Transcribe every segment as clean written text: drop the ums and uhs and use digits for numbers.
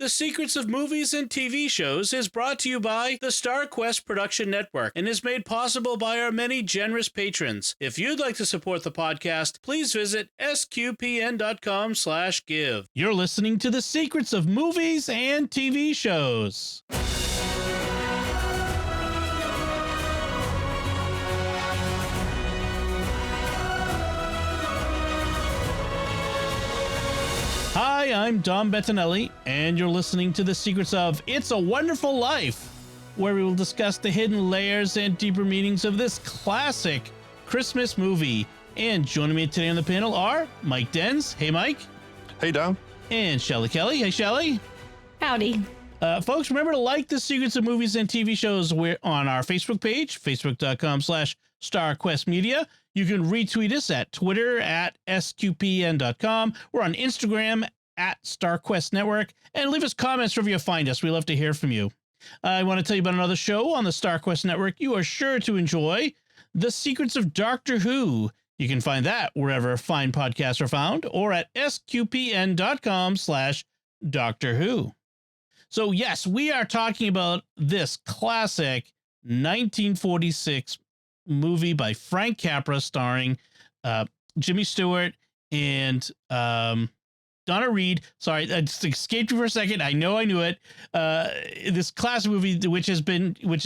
The Secrets of Movies and TV Shows is brought to you by the StarQuest Production Network and is made possible by our many generous patrons. If you'd like to support the podcast, please visit sqpn.com/give. You're listening to The Secrets of Movies and TV Shows. Hi, I'm Dom Bettinelli, and you're listening to The Secrets of It's a Wonderful Life, where we will discuss the hidden layers and deeper meanings of this classic Christmas movie. And joining me today on the panel are Mike Denz. Hey, Mike. Hey, Dom. And Shelly Kelly. Hey, Shelly. Howdy. Folks, remember to like The Secrets of Movies and TV Shows. We're on our Facebook page, facebook.com/StarQuestMedia. You can retweet us at Twitter at sqpn.com. We're on Instagram at StarQuest Network. And leave us comments wherever you find us. We love to hear from you. I want to tell you about another show on the StarQuest Network you are sure to enjoy, The Secrets of Doctor Who. You can find that wherever fine podcasts are found or at sqpn.com/Doctor Who. So, yes, we are talking about this classic 1946 movie by Frank Capra starring Jimmy Stewart and Donna Reed. Sorry, I just escaped me for a second. I know I knew it. This classic movie, which has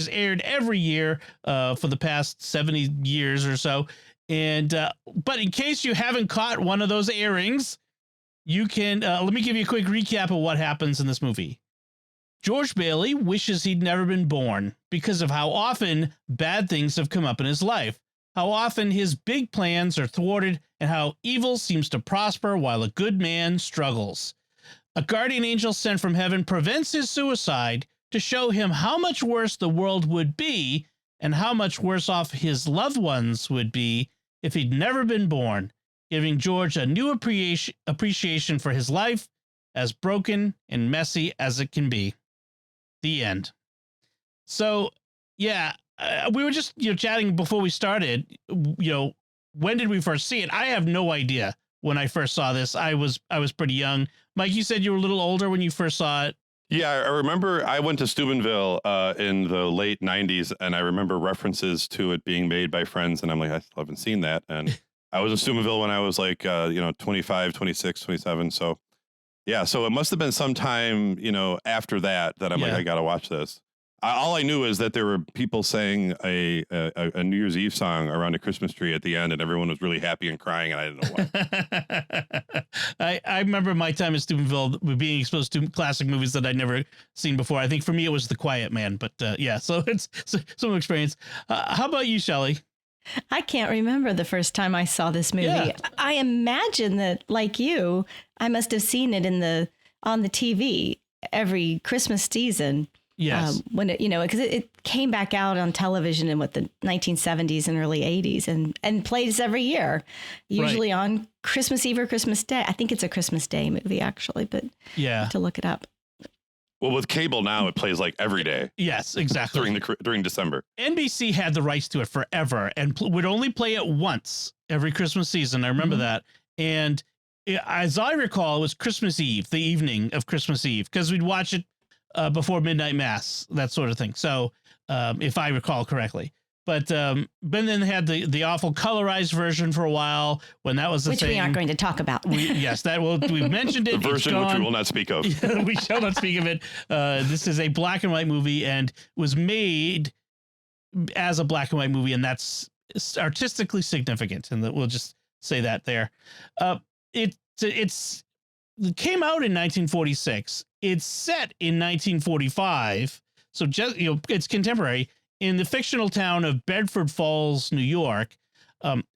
aired every year for the past 70 years or so. And but in case you haven't caught one of those airings, you can let me give you a quick recap of what happens in this movie. George Bailey wishes he'd never been born because of how often bad things have come up in his life, how often his big plans are thwarted, and how evil seems to prosper while a good man struggles. A guardian angel sent from heaven prevents his suicide to show him how much worse the world would be and how much worse off his loved ones would be if he'd never been born, giving George a new appreciation for his life, as broken and messy as it can be. The end. So, yeah, we were just chatting before we started. When did we first see it? I have no idea when I first saw this. I was pretty young. Mike, you said you were a little older when you first saw it. Yeah, I remember I went to Steubenville in the late 90s, and I remember references to it being made by friends, and I'm like, I still haven't seen that. And I was in Steubenville when I was like, 25, 26, 27, so... Yeah, so it must have been sometime, after that I'm like, I got to watch this. All I knew is that there were people saying a New Year's Eve song around a Christmas tree at the end, and everyone was really happy and crying, and I didn't know why. I remember my time in Steubenville being exposed to classic movies that I'd never seen before. I think for me it was The Quiet Man, but so it's some experience. How about you, Shelly? I can't remember the first time I saw this movie. Yeah. I imagine that, like you, I must have seen it on the TV every Christmas season. Yes. When because it came back out on television in the 1970s and early 80s and plays every year, usually on Christmas Eve or Christmas Day. I think it's a Christmas Day movie, actually, but yeah, to look it up. Well, with cable now, it plays like every day. Yes, exactly. during December. NBC had the rights to it forever and would only play it once every Christmas season. I remember that. And as I recall, it was Christmas Eve, the evening of Christmas Eve, because we'd watch it before midnight mass, that sort of thing. So if I recall correctly. But then they had the awful colorized version for a while when that was the thing. Which we aren't going to talk about. We mentioned it. The version which we will not speak of. We shall not speak of it. This is a black and white movie and was made as a black and white movie, and that's artistically significant. And we'll just say that there. It came out in 1946. It's set in 1945, so just it's contemporary. In the fictional town of Bedford Falls, New York.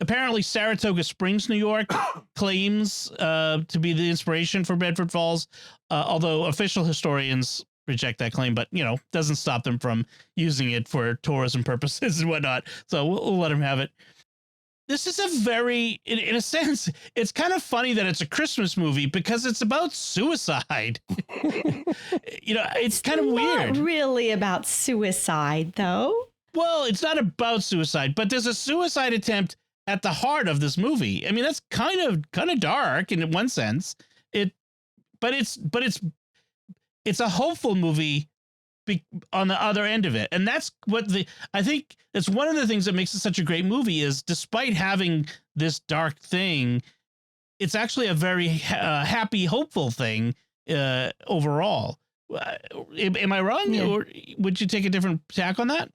Apparently Saratoga Springs, New York claims to be the inspiration for Bedford Falls, although official historians reject that claim, but, doesn't stop them from using it for tourism purposes and whatnot. So we'll let them have it. This is a very, in a sense, it's kind of funny that it's a Christmas movie because it's about suicide. It's kind of weird. Not really about suicide, though. Well, it's not about suicide, but there's a suicide attempt at the heart of this movie. I mean, that's kind of dark in one sense. But it's it's a hopeful movie on the other end of it. And that's what I think it's one of the things that makes it such a great movie is despite having this dark thing, it's actually a very happy, hopeful thing overall. Am I wrong? Yeah. Or would you take a different tack on that?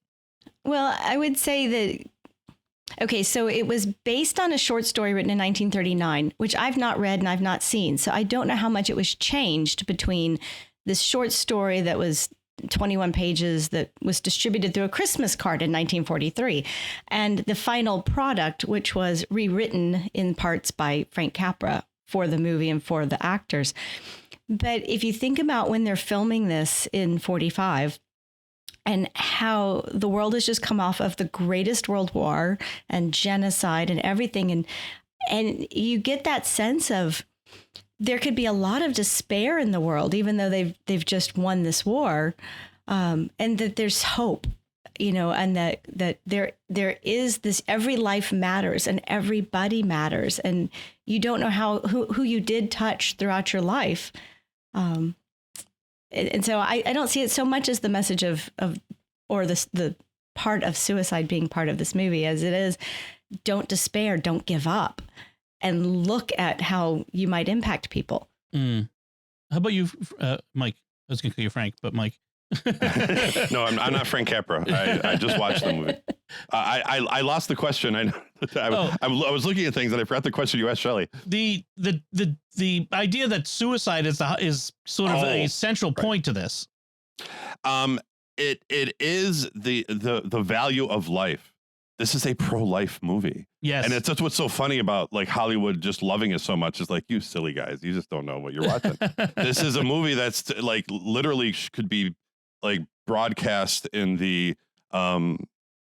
Well, I would say that, okay, so it was based on a short story written in 1939, which I've not read and I've not seen. So I don't know how much it was changed between this short story that was 21 pages that was distributed through a Christmas card in 1943 and the final product, which was rewritten in parts by Frank Capra for the movie and for the actors. But if you think about when they're filming this in 45 and how the world has just come off of the greatest world war and genocide and everything, and you get that sense of there could be a lot of despair in the world, even though they've just won this war, and that there's hope, and that there is this, every life matters and everybody matters, and you don't know who you did touch throughout your life, and so I don't see it so much as the message of or the part of suicide being part of this movie as it is, don't despair, don't give up. And look at how you might impact people. How about you, Mike? I was going to call you Frank, but Mike. No, I'm not Frank Capra. I just watched the movie. I lost the question. I was looking at things and I forgot the question you asked Shelly. The idea that suicide is sort of a central point to this. It is the value of life. This is a pro-life movie. Yes. And that's what's so funny about like Hollywood just loving it so much. It's like, you silly guys, you just don't know what you're watching. This is a movie that's like literally could be like broadcast in the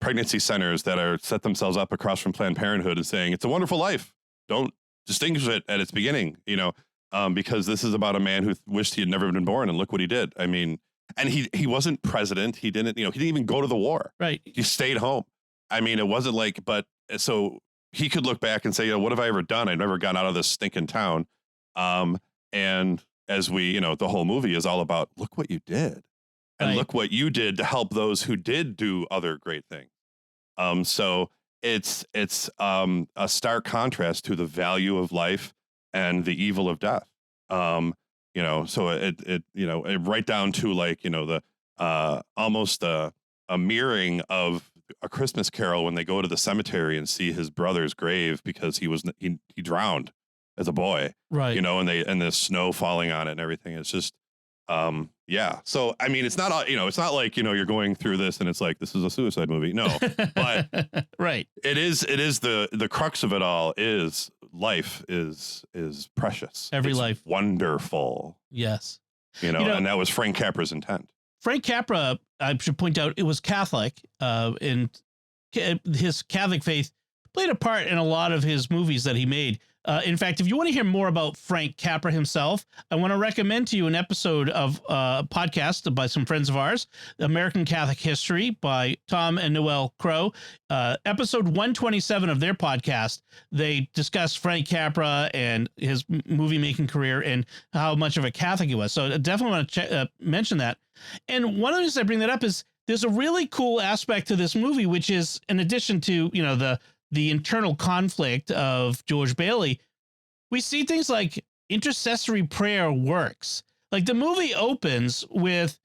pregnancy centers that are set themselves up across from Planned Parenthood and saying, it's a wonderful life. Don't distinguish it at its beginning, because this is about a man who wished he had never been born and look what he did. I mean, and he wasn't president. He didn't even go to the war. Right. He stayed home. I mean, it wasn't like, but so he could look back and say, what have I ever done? I've never gotten out of this stinking town. And as we, the whole movie is all about, look what you did. And look what you did to help those who did do other great things. So it's a stark contrast to the value of life and the evil of death. So it right down to like, the almost a mirroring of A Christmas Carol when they go to the cemetery and see his brother's grave because he drowned as a boy, right? And the snow falling on it and everything. It's just, yeah. So I mean, it's not, it's not like you're going through this and it's like this is a suicide movie. No, but right. It is the crux of it all is life is precious. Every life, wonderful. Yes. And that was Frank Capra's intent. Frank Capra, I should point out, it was Catholic, and his Catholic faith played a part in a lot of his movies that he made. In fact, if you want to hear more about Frank Capra himself, I want to recommend to you an episode of a podcast by some friends of ours, American Catholic History by Tom and Noel Crow. Episode 127 of their podcast, they discuss Frank Capra and his movie-making career and how much of a Catholic he was. So I definitely want to mention that. And one of the reasons I bring that up is there's a really cool aspect to this movie, which is in addition to, the internal conflict of George Bailey, we see things like intercessory prayer works. Like the movie opens with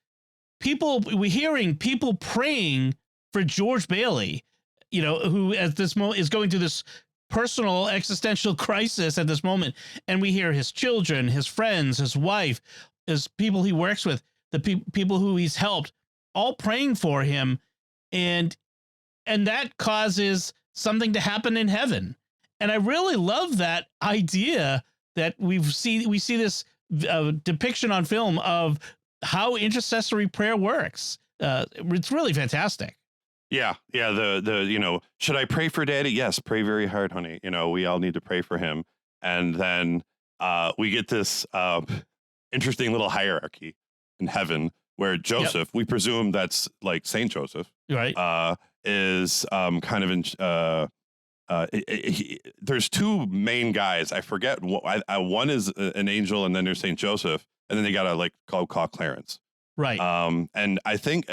we're hearing people praying for George Bailey, who at this moment is going through this personal existential crisis at this moment. And we hear his children, his friends, his wife, his people he works with, the people who he's helped, all praying for him. And that causes something to happen in heaven. And I really love that idea that we see this depiction on film of how intercessory prayer works. It's really fantastic. Yeah. The should I pray for Daddy? Yes, pray very hard, honey. We all need to pray for him. And then we get this interesting little hierarchy in heaven where Joseph, we presume that's like Saint Joseph, right? Is kind of in there's two main guys. I forget one is an angel and then there's Saint Joseph, and then they gotta like call Clarence. Right. And I think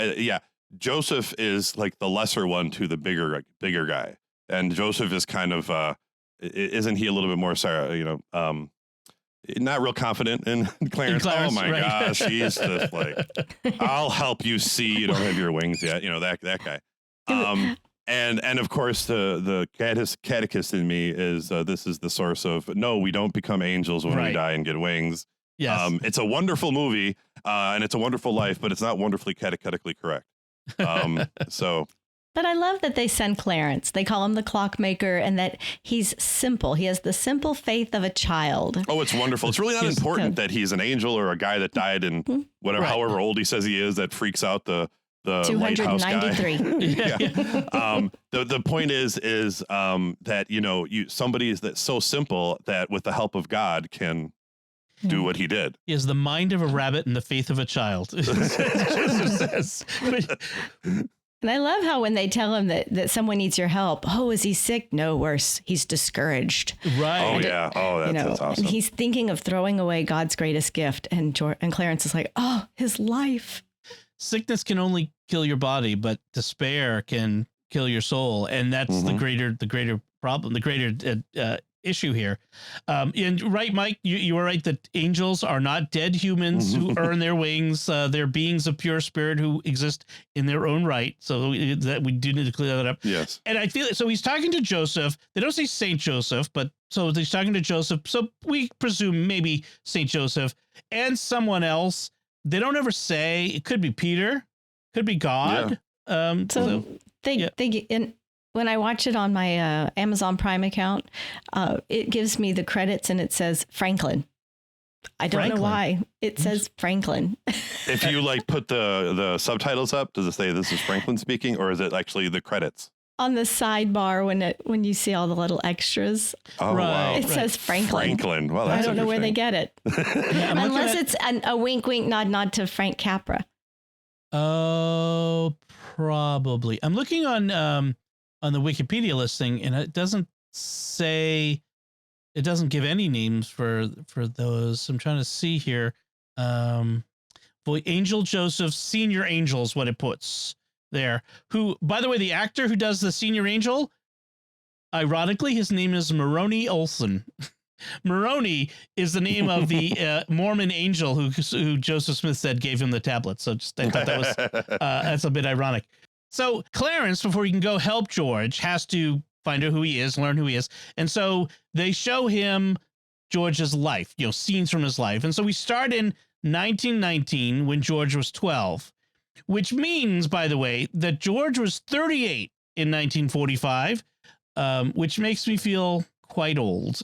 Joseph is like the lesser one to the bigger guy, and Joseph is kind of isn't he a little bit more not real confident in Clarence? Oh my gosh, he's just like, I'll help you see, you don't have your wings yet, that guy. And of course the catechist in me is this is the source of no, we don't become angels when we die and get wings. Yes. It's a wonderful movie and it's a wonderful life, but it's not wonderfully catechetically correct. But I love that they send Clarence. They call him the clockmaker, and that he's simple. He has the simple faith of a child. Oh, it's wonderful. It's really not important that he's an angel or a guy that died in whatever, however old he says he is, that freaks out the lighthouse guy. 293. The point is that, somebody is that's so simple that with the help of God can do what he did. He has the mind of a rabbit and the faith of a child. Joseph says. And I love how when they tell him that someone needs your help, oh, is he sick? No, worse. He's discouraged. Right. Oh, yeah. Oh, that's awesome. And he's thinking of throwing away God's greatest gift. And Clarence is like, oh, his life. Sickness can only kill your body, but despair can kill your soul. And that's the greater problem, the greater issue here. And right, Mike, you are right that angels are not dead humans who earn their wings. They're beings of pure spirit who exist in their own right. So that we do need to clear that up. Yes. And I feel so. He's talking to Joseph. They don't say Saint Joseph, but so he's talking to Joseph. So we presume maybe Saint Joseph and someone else. They don't ever say. It could be Peter, could be God. Yeah. When I watch it on my Amazon Prime account, it gives me the credits and it says Franklin. I don't know why it says Franklin. If you put the subtitles up, does it say this is Franklin speaking, or is it actually the credits? On the sidebar, when you see all the little extras, it says Franklin. Franklin. Well, that's I don't know where they get it, unless it's a wink, wink, nod, nod to Frank Capra. Oh, probably. I'm looking on the Wikipedia listing, and it doesn't give any names for those. I'm trying to see here. Boy, Angel Joseph, Senior Angel is what it puts there. Who, by the way, the actor who does the Senior Angel, ironically, his name is Moroni Olson. Moroni is the name of the Mormon angel who Joseph Smith said gave him the tablet. So I thought that was that's a bit ironic. So Clarence, before he can go help George, has to find out who he is, learn who he is. And so they show him George's life, scenes from his life. And so we start in 1919 when George was 12, which means, by the way, that George was 38 in 1945, which makes me feel quite old.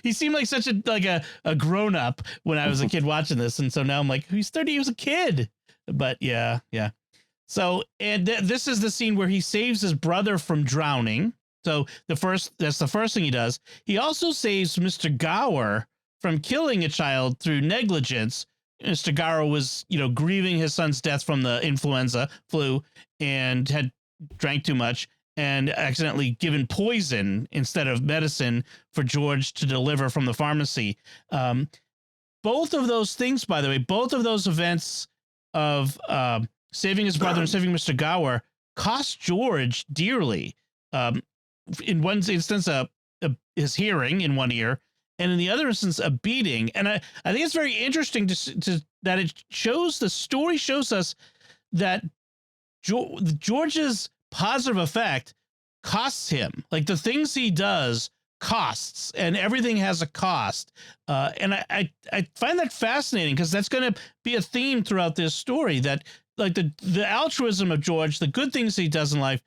He seemed like such a grown up when I was a kid watching this. And so now I'm like, he's 30, he was a kid. But yeah. So, and this is the scene where he saves his brother from drowning. So that's the first thing he does. He also saves Mr. Gower from killing a child through negligence. Mr. Gower was, grieving his son's death from the influenza flu and had drank too much and accidentally given poison instead of medicine for George to deliver from the pharmacy. Both of those things, by the way, both of those events of saving his brother and saving Mr. Gower cost George dearly. In one instance, his hearing in one ear, and in the other instance, a beating. And I think it's very interesting that it shows, the story shows us that George's positive effect costs him. Like the things he does costs, and everything has a cost. And I find that fascinating because that's going to be a theme throughout this story, that like the altruism of George, the good things he does in life,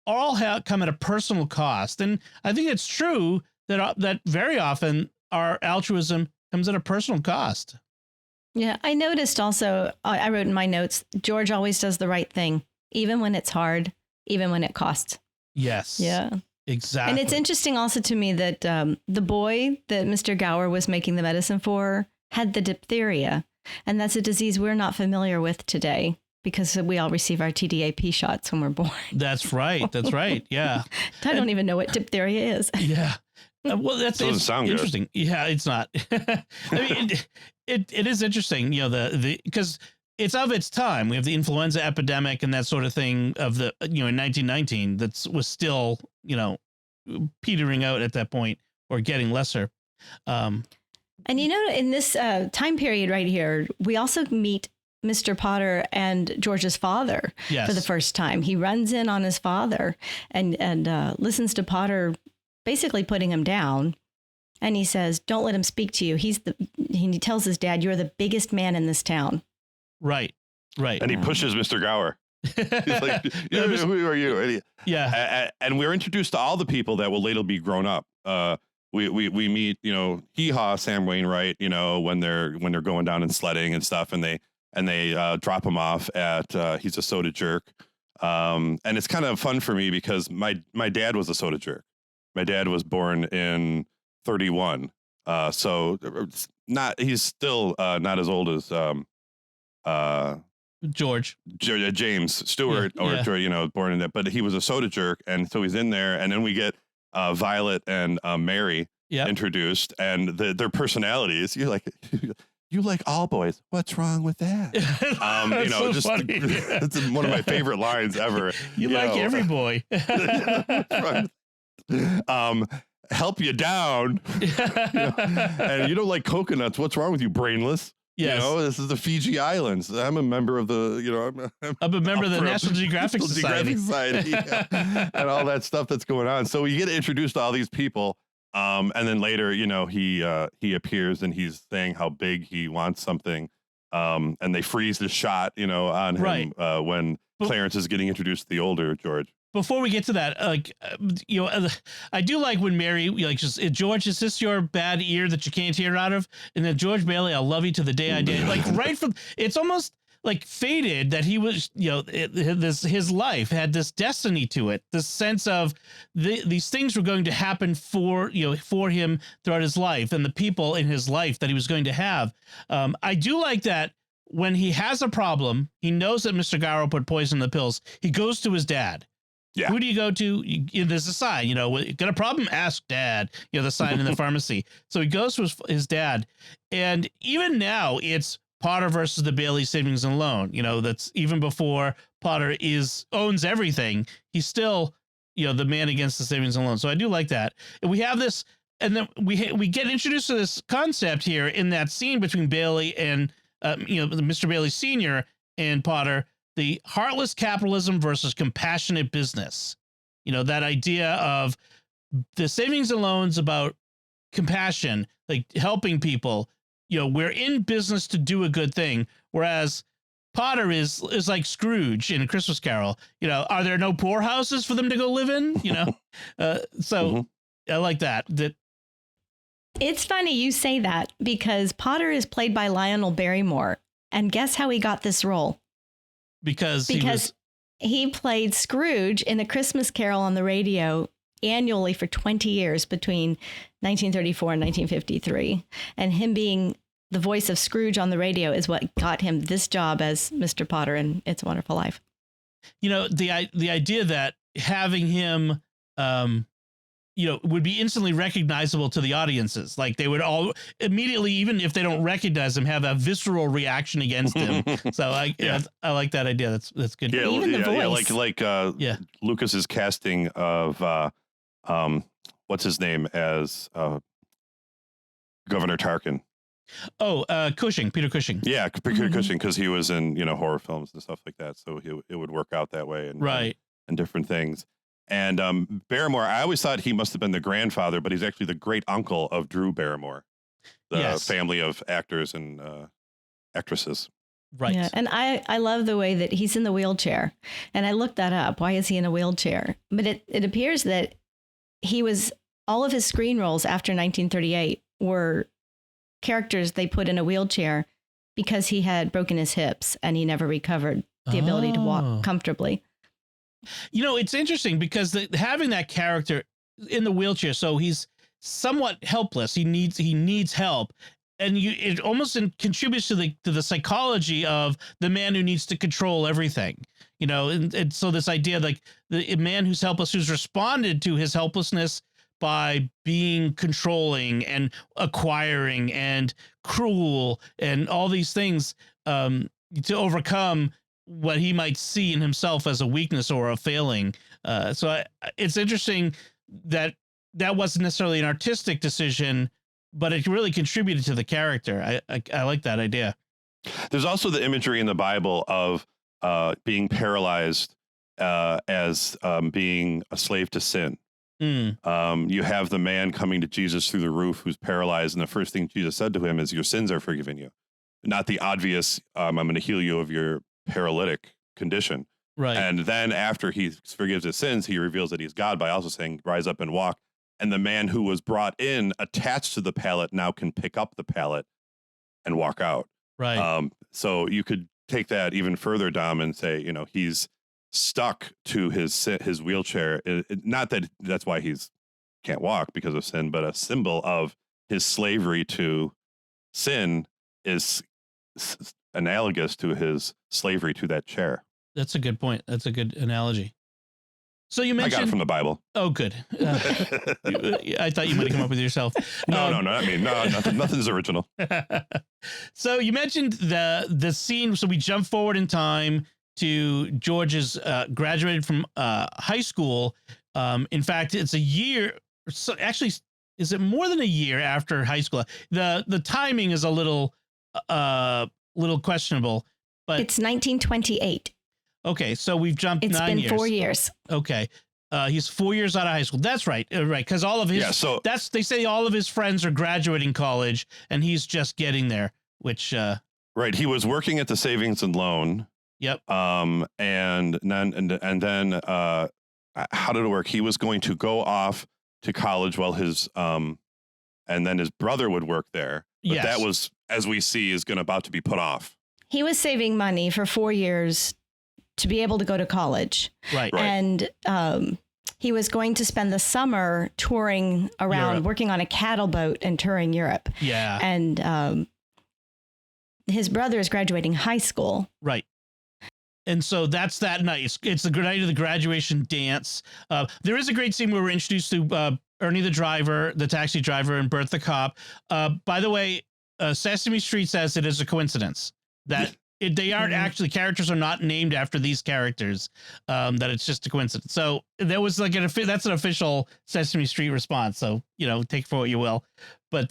all come at a personal cost. And I think it's true that very often our altruism comes at a personal cost. Yeah, I noticed also, I wrote in my notes, George always does the right thing, even when it's hard, even when it costs. Yes. Yeah. Exactly. And it's interesting also to me that the boy that Mr. Gower was making the medicine for had the diphtheria. And that's a disease we're not familiar with today because we all receive our TDAP shots when we're born. That's right. That's right. Yeah. I don't even know what diphtheria is. Yeah. Well, that's Doesn't it's sound good. interesting. Yeah, it's not. I mean, it is interesting, the because it's of its time. We have the influenza epidemic and that sort of thing of the in 1919 was still petering out at that point or getting lesser. And in this time period right here, we also meet Mr. Potter and George's father for the first time. He runs in on his father and listens to Potter basically putting him down. And he says, don't let him speak to you. He tells his dad, you're the biggest man in this town. Right. And he pushes Mr. Gower. He's like, who are you? And we're introduced to all the people that will later be grown up. We meet, Hee Haw, Sam Wainwright, when they're going down and sledding and stuff, and they drop him off at he's a soda jerk. And it's kind of fun for me because my dad was a soda jerk. My dad was born in 1931. So he's still not as old as James Stewart born in that, but he was a soda jerk. And so he's in there. And then we get Violet and Mary introduced, and their personalities. You're like, you like all boys. What's wrong with that? So just funny. It's one of my favorite lines ever. You like every boy. Help you down. And you don't like coconuts. What's wrong with you, brainless? Yes. This is the Fiji Islands. I'm a member of the, I'm a member of the National Geographic Society. And all that stuff that's going on. So you get introduced to all these people. And then later, he appears and he's saying how big he wants something. And they freeze the shot, on him when Clarence is getting introduced to the older George. Before we get to that, I do like when Mary, George, is this your bad ear that you can't hear out of? And then George Bailey, I'll love you to the day I die. Like right from, it's almost like fated that he was, his life had this destiny to it, this sense of these things were going to happen for him throughout his life and the people in his life that he was going to have. I do like that when he has a problem, he knows that Mr. Gower put poison in the pills. He goes to his dad. Yeah. Who do you go to? There's a sign, got a problem? Ask dad, the sign in the pharmacy. So he goes to his dad. And even now it's Potter versus the Bailey Savings and Loan. That's even before Potter owns everything. He's still, the man against the savings and loan. So I do like that. And we have this, and then we get introduced to this concept here in that scene between Bailey and, Mr. Bailey Sr. and Potter. The heartless capitalism versus compassionate business. That idea of the savings and loans about compassion, like helping people. We're in business to do a good thing. Whereas Potter is like Scrooge in A Christmas Carol. Are there no poorhouses for them to go live in? I like that. It's funny you say that because Potter is played by Lionel Barrymore. And guess how he got this role? Because he played Scrooge in A Christmas Carol on the radio annually for 20 years between 1934 and 1953. And him being the voice of Scrooge on the radio is what got him this job as Mr. Potter in It's a Wonderful Life. The idea that having him, would be instantly recognizable to the audiences. Like they would all immediately, even if they don't recognize him, have a visceral reaction against him. So I like that idea. That's good. Yeah, even the voice. Like Lucas's casting of what's his name as Governor Tarkin. Oh, Cushing, Peter Cushing. Yeah, Peter Cushing, because he was in horror films and stuff like that. So it would work out that way, and and different things. And Barrymore, I always thought he must have been the grandfather, but he's actually the great uncle of Drew Barrymore, the family of actors and actresses. Right. Yeah, and I love the way that he's in the wheelchair. And I looked that up. Why is he in a wheelchair? But it appears that all of his screen roles after 1938 were characters they put in a wheelchair because he had broken his hips and he never recovered the ability to walk comfortably. It's interesting because having that character in the wheelchair, so he's somewhat helpless. He needs help, and it almost contributes to the psychology of the man who needs to control everything. And so this idea, like the man who's helpless, who's responded to his helplessness by being controlling and acquiring and cruel and all these things to overcome what he might see in himself as a weakness or a failing. It's interesting that wasn't necessarily an artistic decision, but it really contributed to the character. I like that idea. There's also the imagery in the Bible of being paralyzed as being a slave to sin. You have the man coming to Jesus through the roof who's paralyzed, and the first thing Jesus said to him is, "Your sins are forgiven you." Not the obvious, "I'm going to heal you of your paralytic condition." Right. And then after he forgives his sins, he reveals that he's God by also saying, "Rise up and walk." And the man who was brought in attached to the pallet now can pick up the pallet and walk out. Right. So you could take that even further, Dom, and say, he's stuck to his wheelchair. Not that that's why he's can't walk because of sin, but a symbol of his slavery to sin is analogous to his slavery to that chair. That's a good point. That's a good analogy. So you mentioned, I got it from the Bible. Oh, good. I thought you might have come up with it yourself. No, not me. No, nothing's original. So you mentioned the scene. So we jump forward in time to George's graduated from high school. In fact, it's a year. So actually, is it more than a year after high school? The timing is a little questionable, but it's 1928. Okay, so we've jumped 9 years. It's been 4 years. Okay. He's 4 years out of high school. That's right. Right. Because all of his, they say all of his friends are graduating college and he's just getting there, which, right. He was working at the savings and loan. Yep. And then, how did it work? He was going to go off to college while and then his brother would work there. But that was, as we see, is about to be put off. He was saving money for 4 years to be able to go to college. Right. And he was going to spend the summer touring around, Europe. working on a cattle boat and touring Europe. Yeah. And his brother is graduating high school. Right. And so that's that night. It's the night of the graduation dance. There is a great scene where we're introduced to Ernie the driver, the taxi driver, and Bert the cop. By the way, Sesame Street says it is a coincidence that they aren't actually, characters are not named after these characters, that it's just a coincidence. So there was like that's an official Sesame Street response. So, take it for what you will. But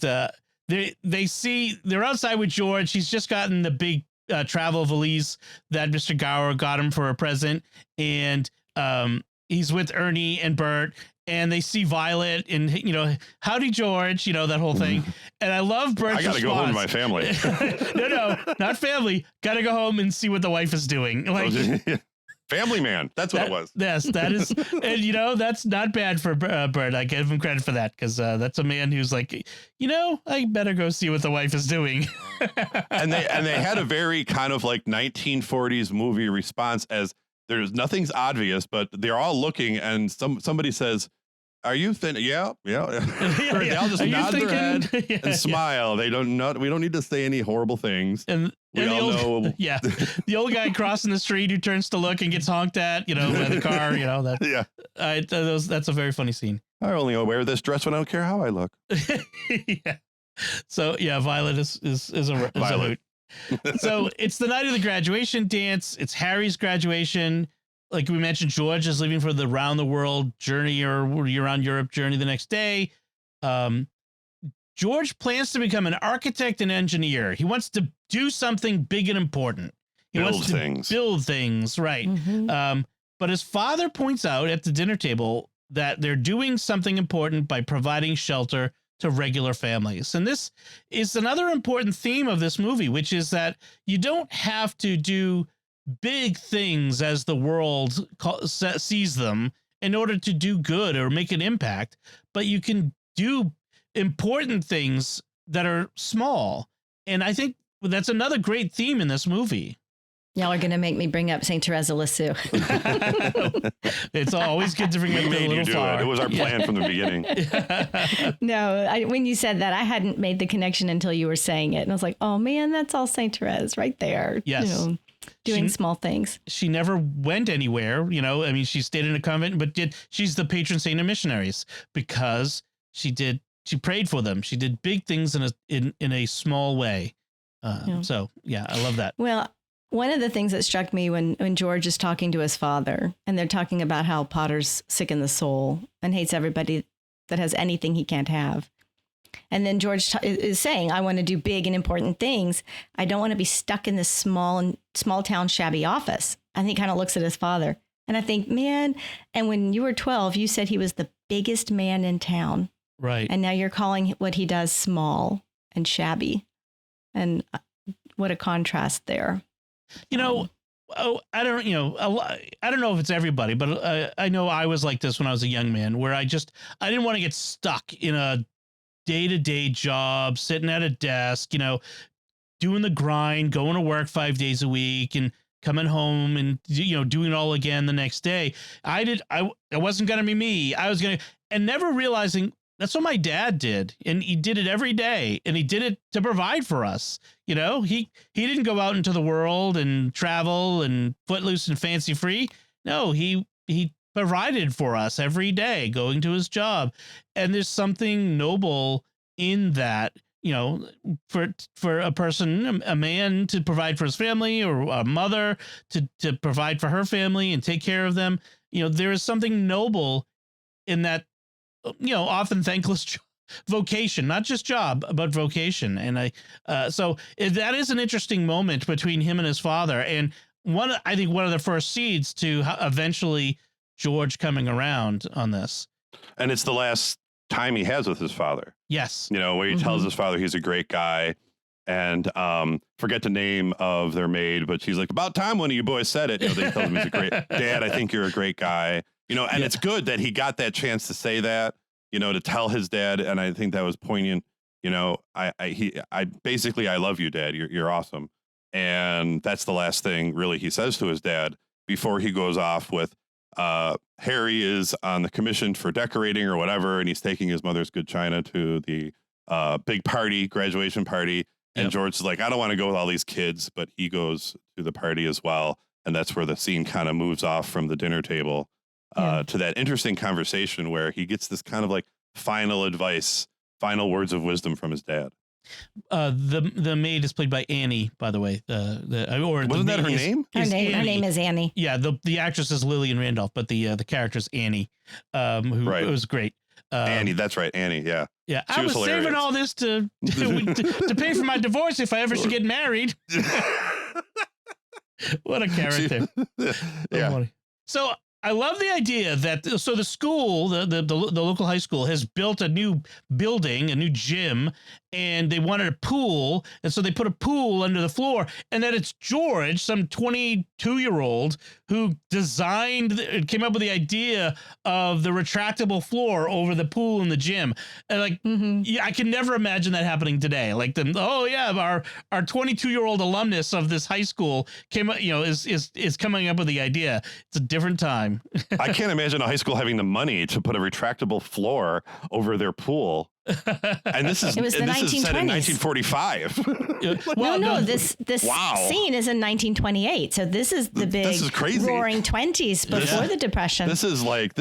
they're outside with George. He's just gotten the big travel valise that Mr. Gower got him for a present. And he's with Ernie and Bert. And they see Violet and, howdy, George, that whole thing. And I love Bert's response. I got to go home to my family. No, not family. Got to go home and see what the wife is doing. Like Family man. That's what it was. Yes, that is. And, that's not bad for Bert. I give him credit for that because that's a man who's like, I better go see what the wife is doing. and they had a very kind of like 1940s movie response as there's nothing's obvious, but they're all looking and somebody says, "Are you thin?" Yeah. They all just nod their head and smile. They don't know. We don't need to say any horrible things. And we all know. Yeah. The old guy crossing the street who turns to look and gets honked at, by the car, that. Yeah. That's a very funny scene. I only wear this dress when I don't care how I look. Yeah. So yeah, Violet is a hoot. So it's the night of the graduation dance. It's Harry's graduation. Like we mentioned, George is leaving for the round the world journey or around Europe journey the next day. George plans to become an architect and engineer. He wants to do something big and important. He wants to build things, right? Mm-hmm. But his father points out at the dinner table that they're doing something important by providing shelter to regular families. And this is another important theme of this movie, which is that you don't have to do big things as the world sees them in order to do good or make an impact, but you can do important things that are small. And I think that's another great theme in this movie. Y'all are going to make me bring up St. Teresa of Lisieux. It's always good to bring up We the made you little do flower. it. It was our plan from the beginning. No, when you said that, I hadn't made the connection until you were saying it. And I was like, oh, man, that's all St. Therese right there. Yes. Doing small things. She never went anywhere. I mean, she stayed in a convent, but she's the patron saint of missionaries because she prayed for them. She did big things in a small way. So, yeah, I love that. Well, one of the things that struck me when George is talking to his father and they're talking about how Potter's sick in the soul and hates everybody that has anything he can't have. And then George is saying, I want to do big and important things. I don't want to be stuck in this small town shabby office. And he kind of looks at his father. And I think, man, and when you were 12, you said he was the biggest man in town. Right. And now you're calling what he does small and shabby. And what a contrast there. I don't know if it's everybody, but I know I was like this when I was a young man, where I didn't want to get stuck in a day-to-day job, sitting at a desk, doing the grind, going to work 5 days a week and coming home and, doing it all again the next day. It wasn't going to be me. And never realizing that's what my dad did. And he did it every day, and he did it to provide for us. He didn't go out into the world and travel and footloose and fancy free. No, he provided for us every day, going to his job. And there's something noble in that, for a person, a man to provide for his family, or a mother to provide for her family and take care of them. There is something noble in that, often thankless vocation, not just job, but vocation. And so that is an interesting moment between him and his father. And I think one of the first seeds to eventually George coming around on this. And it's the last time he has with his father. Yes. Where he tells his father he's a great guy, and forget the name of their maid, but she's like, about time one of you boys said it. They tell him he's a great dad. I think you're a great guy. And it's good that he got that chance to say that, to tell his dad. And I think that was poignant. I basically, I love you, Dad. You're awesome. And that's the last thing really he says to his dad before he goes off with, Harry is on the commission for decorating or whatever. And he's taking his mother's good china to the big party, graduation party. And George is like, I don't want to go with all these kids, but he goes to the party as well. And that's where the scene kind of moves off from the dinner table to that interesting conversation where he gets this kind of like final advice, final words of wisdom from his dad. The maid is played by Annie, by the way. Wasn't that her name? Her name is Annie. Yeah, the actress is Lillian Randolph, but the character is Annie, who was great. Annie, that's right, Annie. Yeah, yeah. I was saving all this to pay for my divorce if I ever should get married. What a character! Yeah. So I love the idea that the school, the local high school, has built a new building, a new gym, and they wanted a pool, and so they put a pool under the floor, and that it's George, some 22-year-old, who came up with the idea of the retractable floor over the pool in the gym. And I can never imagine that happening today. Like our 22-year-old alumnus of this high school is coming up with the idea. It's a different time. I can't imagine a high school having the money to put a retractable floor over their pool. And this is set in 1945. This scene is in 1928. So this is the big roaring 20s before the Depression. This is like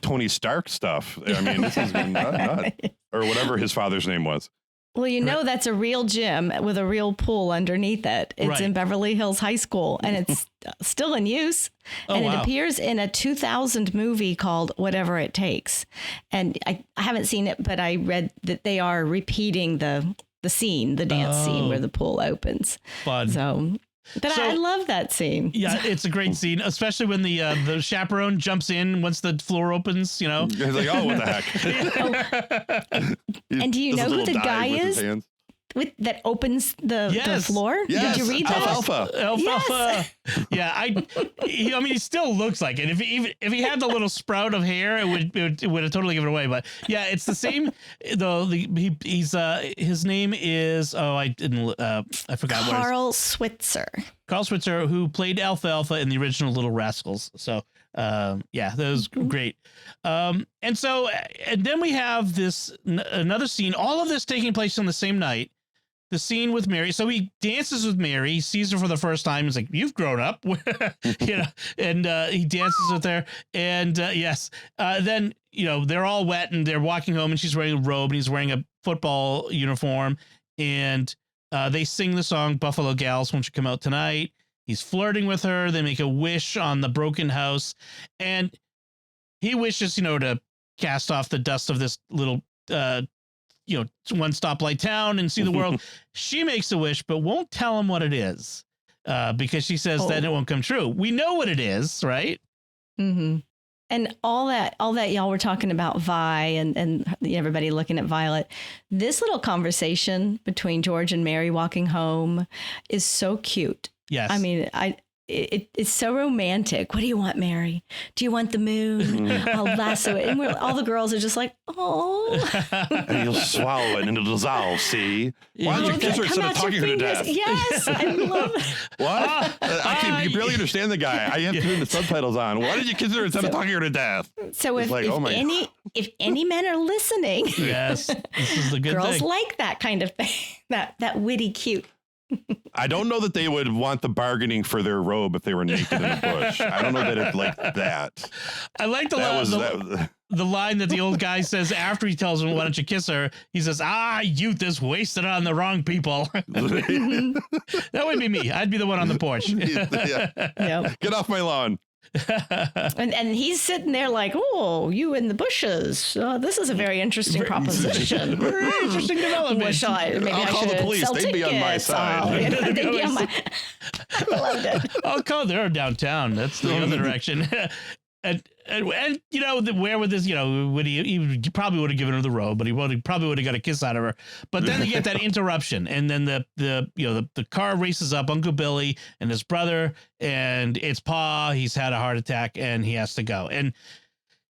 Tony Stark stuff. I mean, this is not or whatever his father's name was. Well, that's a real gym with a real pool underneath it. It's in Beverly Hills High School, and it's still in use. It appears in a 2000 movie called Whatever It Takes. And I haven't seen it, but I read that they are repeating the scene, the dance scene where the pool opens. Fun. But I love that scene. Yeah, it's a great scene, especially when the chaperone jumps in once the floor opens, He's like, oh, what the heck? And do you know who the guy is that opens the floor? Yes. Did you read that? Alfalfa. Yes. Yeah, he still looks like it. If he had the little sprout of hair, it would have totally given it away. But yeah, it's the same. Though his name is I forgot. Carl Switzer. Carl Switzer, who played Alfalfa in the original Little Rascals. So, that was great. And then we have this another scene. All of this taking place on the same night. The scene with Mary. So he dances with Mary. He sees her for the first time. He's like, "You've grown up," and he dances with her. And then they're all wet and they're walking home, and she's wearing a robe and he's wearing a football uniform. And they sing the song "Buffalo Gals Won't You Come Out Tonight." He's flirting with her. They make a wish on the broken house, and he wishes to cast off the dust of this little one stoplight town and see the world. She makes a wish, but won't tell him what it is because she says that it won't come true. We know what it is, right? Mm-hmm. And all that y'all were talking about Vi and everybody looking at Violet. This little conversation between George and Mary walking home is so cute. Yes. I mean, it's so romantic. What do you want, Mary? Do you want the moon? I'll lasso it. And all the girls are just like, oh. And you'll swallow it and it'll dissolve, see? Why don't you kiss her instead of talking her to death? Yes, I love it. What? You barely understand the guy. I have to turn the subtitles on. Why did you kiss her instead of talking her to death? So if any men are listening, yes, this is the good girls thing. like that kind of thing, that witty, cute. I don't know that they would want the bargaining for their robe if they were naked in the bush. I don't know that it's like that. I like the line that the old guy says after he tells him, "Why don't you kiss her?" He says, "Youth is wasted on the wrong people." That would be me. I'd be the one on the porch. Yep. Get off my lawn. and he's sitting there like, "Oh, you in the bushes. This is a very interesting proposition. Very interesting development. What shall I? Maybe I'll call the police. They'd be on my side. They'd be on my. I loved it. I'll call. They're downtown. That's the other direction. And where would this, would he probably would have given her the robe, but he probably would have got a kiss out of her. But then they get that interruption, and then the car races up Uncle Billy and his brother, and it's Pa. He's had a heart attack and he has to go. And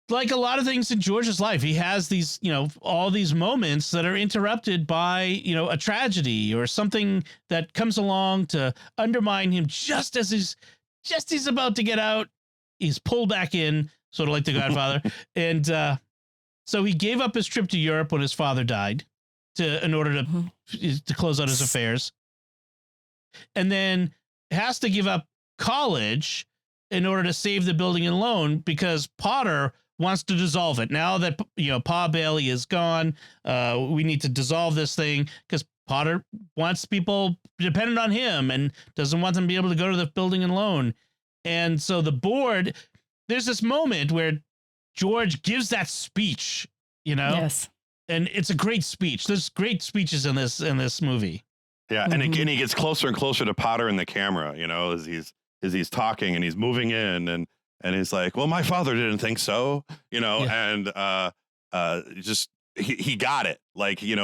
like a lot of things in George's life, he has these, all these moments that are interrupted by, a tragedy or something that comes along to undermine him just as he's about to get out. He's pulled back in, sort of like The Godfather. And so he gave up his trip to Europe when his father died in order to close out his affairs. And then has to give up college in order to save the building and loan because Potter wants to dissolve it. Now that, Pa Bailey is gone, we need to dissolve this thing because Potter wants people dependent on him and doesn't want them to be able to go to the building and loan. And so the board, there's this moment where George gives that speech, Yes. And it's a great speech. There's great speeches in this movie. Yeah. And again, he gets closer and closer to Potter and the camera, as he's talking and he's moving in and he's like, well, my father didn't think so, and just he got it. Like, he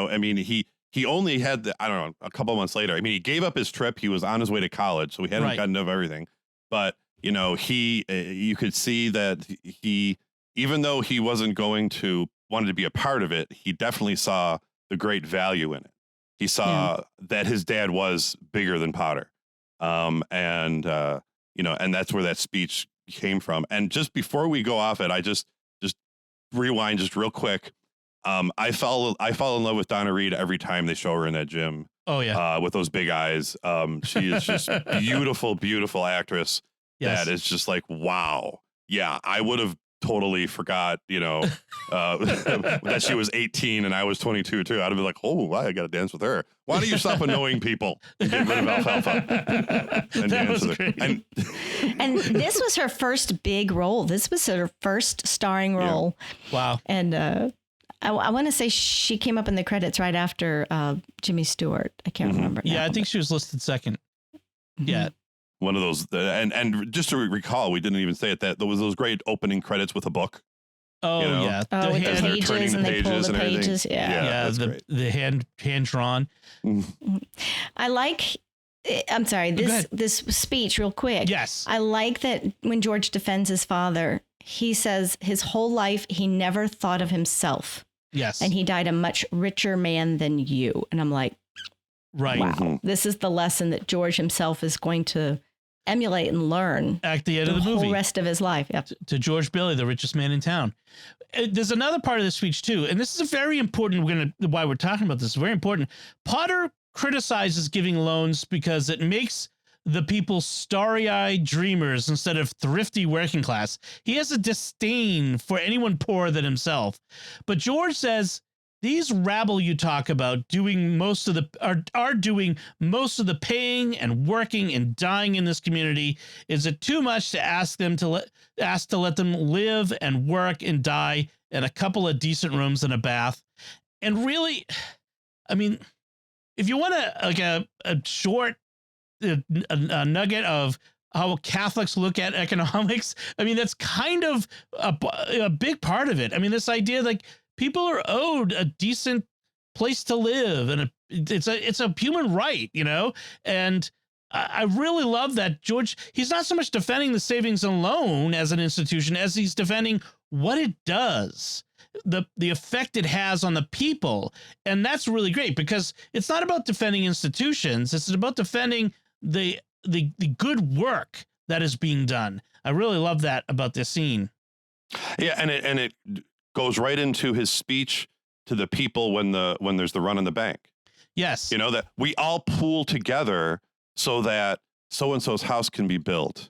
only had a couple months later. He gave up his trip. He was on his way to college. So he hadn't gotten of everything. But you could see that he, even though he wasn't wanted to be a part of it, he definitely saw the great value in it. He saw that his dad was bigger than Potter. And that's where that speech came from. And just before we go off it, I just rewind just real quick. I fall in love with Donna Reed every time they show her in that gym. Oh yeah. With those big eyes. She is just beautiful, beautiful actress. Yes. That is just like, wow. Yeah. I would have totally forgot, that she was 18 and I was 22 too. I'd have been like, oh, wow, I got to dance with her. Why don't you stop annoying people and get rid of Alfalfa? And that was great. And this was her first big role. This was her first starring role. Yeah. Wow. And I want to say she came up in the credits right after Jimmy Stewart. I can't remember. Yeah, I think she was listed second. Mm-hmm. Yeah. One of those, and just to recall, we didn't even say it, that there was those great opening credits with a book. Oh, yeah. The with the pages and they pull the pages. Yeah, the hand drawn. I like, I'm sorry, this speech real quick. Yes. I like that when George defends his father, he says his whole life, he never thought of himself. Yes. And he died a much richer man than you. And I'm like, Right. Wow. This is the lesson that George himself is going to emulate and learn At the end of the movie. whole rest of his life. Yep. To George Bailey, the richest man in town. There's another part of the speech too, and this is a very important. Why we're talking about this is very important. Potter criticizes giving loans because it makes the people starry-eyed dreamers instead of thrifty working class. He has a disdain for anyone poorer than himself. But George says these rabble you talk about doing most of the are doing most of the paying and working and dying in this community. Is it too much to ask to let them live and work and die in a couple of decent rooms and a bath? And really, I mean, if you want a short a nugget of how Catholics look at economics, I mean, that's kind of a big part of it. I mean, this idea like people are owed a decent place to live, and it's a human right, you know. And I really love that George. He's not so much defending the savings and loan as an institution as he's defending what it does, the effect it has on the people, and that's really great because it's not about defending institutions; it's about defending the good work that is being done. I really love that about this scene. Yeah, and it goes right into his speech to the people when there's the run on the bank. Yes. You know, that we all pool together so that so-and-so's house can be built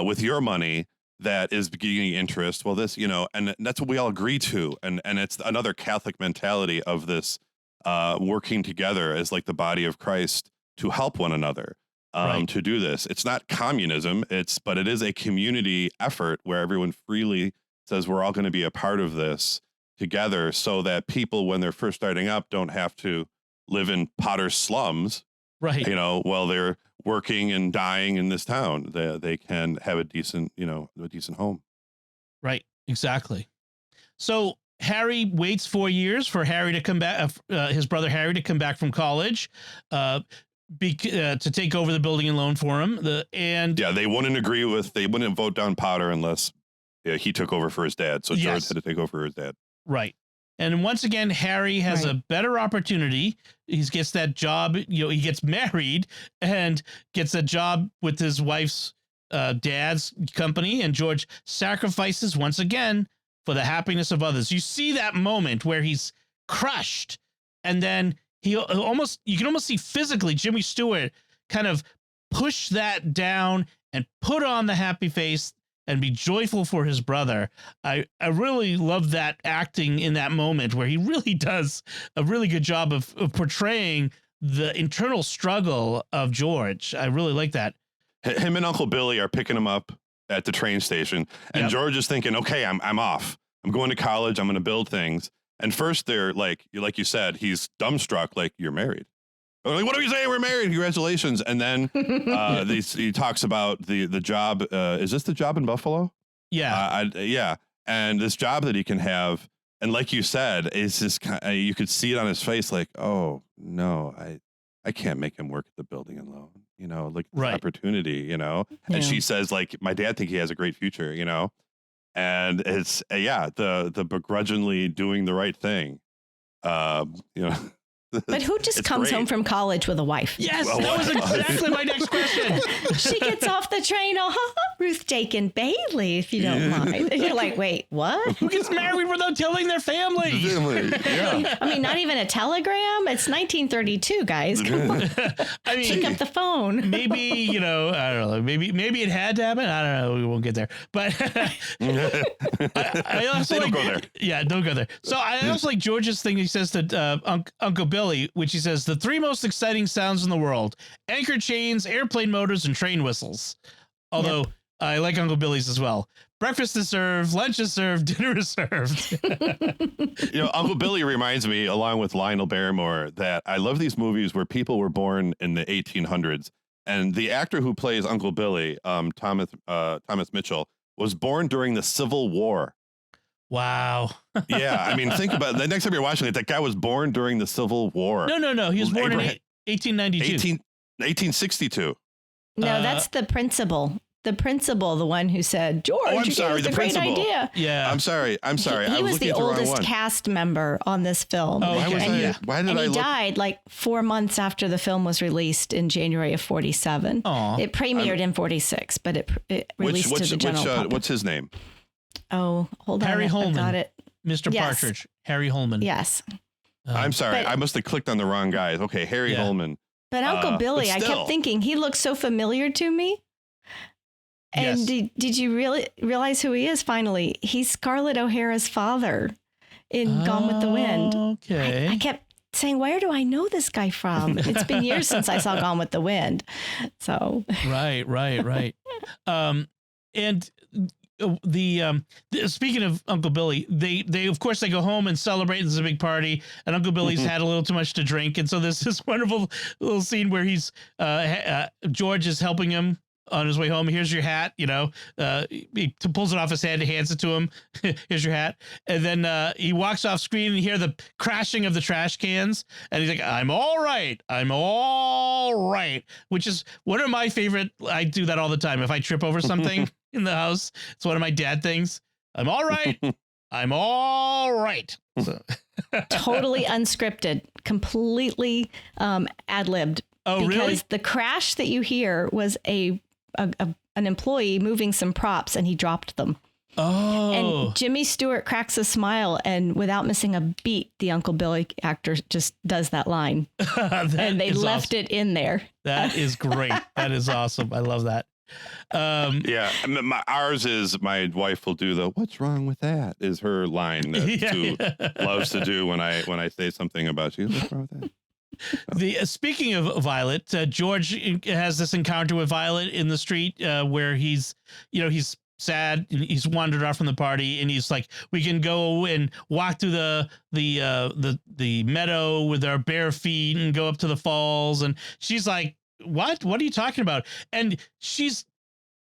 with your money that is getting interest. Well, this, you know, and that's what we all agree to. And it's another Catholic mentality of this working together as like the body of Christ to help one another. Right. To do this. It's not communism, but it is a community effort where everyone freely says we're all going to be a part of this together so that people, when they're first starting up, don't have to live in Potter's slums, Right. you know, while they're working and dying in this town. They can have a decent home. Right. Exactly. So Harry waits 4 years for Harry to come back, his brother Harry to come back from college, to take over the building and loan for him. They wouldn't vote down Potter unless he took over for his dad. So George had to take over for his dad. Right. And once again, Harry has a better opportunity. He gets that job. You know, he gets married and gets a job with his wife's dad's company. And George sacrifices once again for the happiness of others. You see that moment where he's crushed, and then you can almost see physically Jimmy Stewart kind of push that down and put on the happy face and be joyful for his brother. I really love that acting in that moment where he really does a really good job of portraying the internal struggle of George. I really like that. Him and Uncle Billy are picking him up at the train station, and George is thinking, okay, I'm off. I'm going to college. I'm going to build things. And first they're like you said, he's dumbstruck, like, you're married. I'm like, what are you saying? We're married. Congratulations. And then he talks about the job. Is this the job in Buffalo? Yeah. Yeah. And this job that he can have. And like you said, is this you could see it on his face, like, oh no, I can't make him work at the building and loan, you know, like the opportunity, you know. And she says, like, my dad think he has a great future, you know. And it's the begrudgingly doing the right thing, you know. But who just comes home from college with a wife? Yes, that was exactly my next question. She gets off the train, Ruth Dakin Bailey, if you don't mind. And you're like, wait, what? Who gets married without telling their family? Yeah. I mean, not even a telegram. It's 1932, guys. Come on. I mean, pick up the phone. Maybe, you know, I don't know. Maybe it had to happen. I don't know. We won't get there. But I also don't go there. Yeah, don't go there. So I also like George's thing. He says to Uncle Billy, which he says, the three most exciting sounds in the world: anchor chains, airplane motors, and train whistles. Although I like Uncle Billy's as well. Breakfast is served, lunch is served, dinner is served. You know, Uncle Billy reminds me, along with Lionel Barrymore, that I love these movies where people were born in the 1800s. And the actor who plays Uncle Billy, Thomas Mitchell, was born during the Civil War. Wow. Yeah, I mean, think about it. The next time you're watching it, that guy was born during the Civil War. No. He was born in 1892. 1862. No, that's the principal. the principal, the one who said, George, I'm you sorry, gave us the a great principal. idea. Yeah. I'm sorry. He I was looking the at the wrong oldest one. cast member on this film. Oh, Why was okay. I? Why did And I he look? died like 4 months after the film was released in January of 47. Aw. It premiered in 46, but it released to the general public. What's his name? Oh, hold Harry on. Holman. I got it. Mr. Yes. Partridge, Harry Holman. Yes. I'm sorry. but- I must have clicked on the wrong guy. Okay, Harry Yeah. Holman. But Uncle Billy, but I still. kept thinking he looks so familiar to me. And Yes. did you really realize who he is finally? He's Scarlett O'Hara's father in Gone with the Wind. Okay. I kept saying, where do I know this guy from? It's been years since I saw Gone with the Wind. So Right. And speaking of Uncle Billy, they of course they go home and celebrate. There's a big party, and Uncle Billy's had a little too much to drink, and so there's this wonderful little scene where he's George is helping him on his way home. Here's your hat, he pulls it off his head, hands it to him. Here's your hat. And then he walks off screen and you hear the crashing of the trash cans. And he's like, I'm all right, which is one of my favorite. I do that all the time. If I trip over something in the house, it's one of my dad things. I'm all right. I'm all right. So. totally unscripted, completely ad-libbed. Oh, because really? the crash that you hear was an employee moving some props and he dropped them. Oh. And Jimmy Stewart cracks a smile, and without missing a beat, the Uncle Billy actor just does that line. And they left it in there. That is great. That is awesome. I love that. Yeah, ours is my wife will do the "What's wrong with that?" is her line that Sue loves to do when I say something about you. What's wrong with that? Speaking of Violet, George has this encounter with Violet in the street where he's sad. He's wandered off from the party, and he's like, "We can go and walk through the meadow with our bare feet and go up to the falls." And she's like, "What? What are you talking about?" And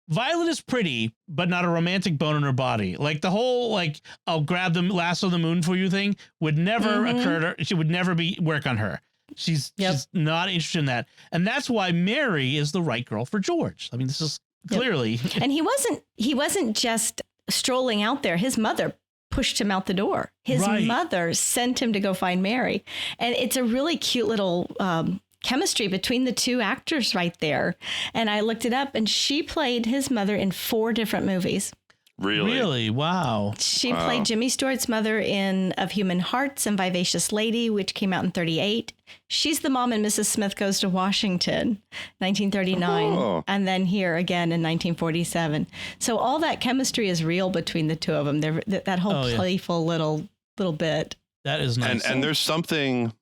Violet is pretty, but not a romantic bone in her body. Like the whole, like, I'll grab the lasso of the moon for you thing would never occur to her. She would never work on her. She's not interested in that. And that's why Mary is the right girl for George. I mean, this is clearly. And he wasn't just strolling out there. His mother pushed him out the door. His mother sent him to go find Mary. And it's a really cute little chemistry between the two actors right there. And I looked it up, and she played his mother in 4 different movies. Really? Wow. She played Jimmy Stewart's mother in Of Human Hearts and Vivacious Lady, which came out in 1938. She's the mom in Mrs. Smith Goes to Washington, 1939. Oh. And then here again in 1947. So all that chemistry is real between the two of them. That whole playful little bit. That is nice. And there's something,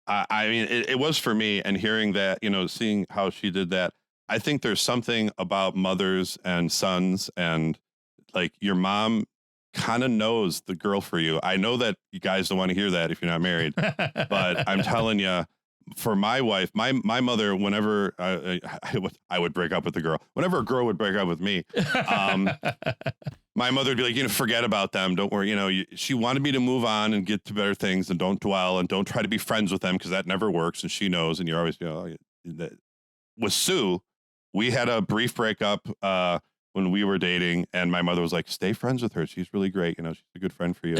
I mean, it was for me, and hearing that, seeing how she did that, I think there's something about mothers and sons, and like your mom kind of knows the girl for you. I know that you guys don't want to hear that if you're not married, but I'm telling you, for my wife, my mother, whenever I would break up with the girl, whenever a girl would break up with me, my mother would be like, forget about them. Don't worry. She wanted me to move on and get to better things, and don't dwell, and don't try to be friends with them, because that never works. And she knows, and you're always, with Sue, we had a brief breakup when we were dating, and my mother was like, stay friends with her. She's really great. She's a good friend for you.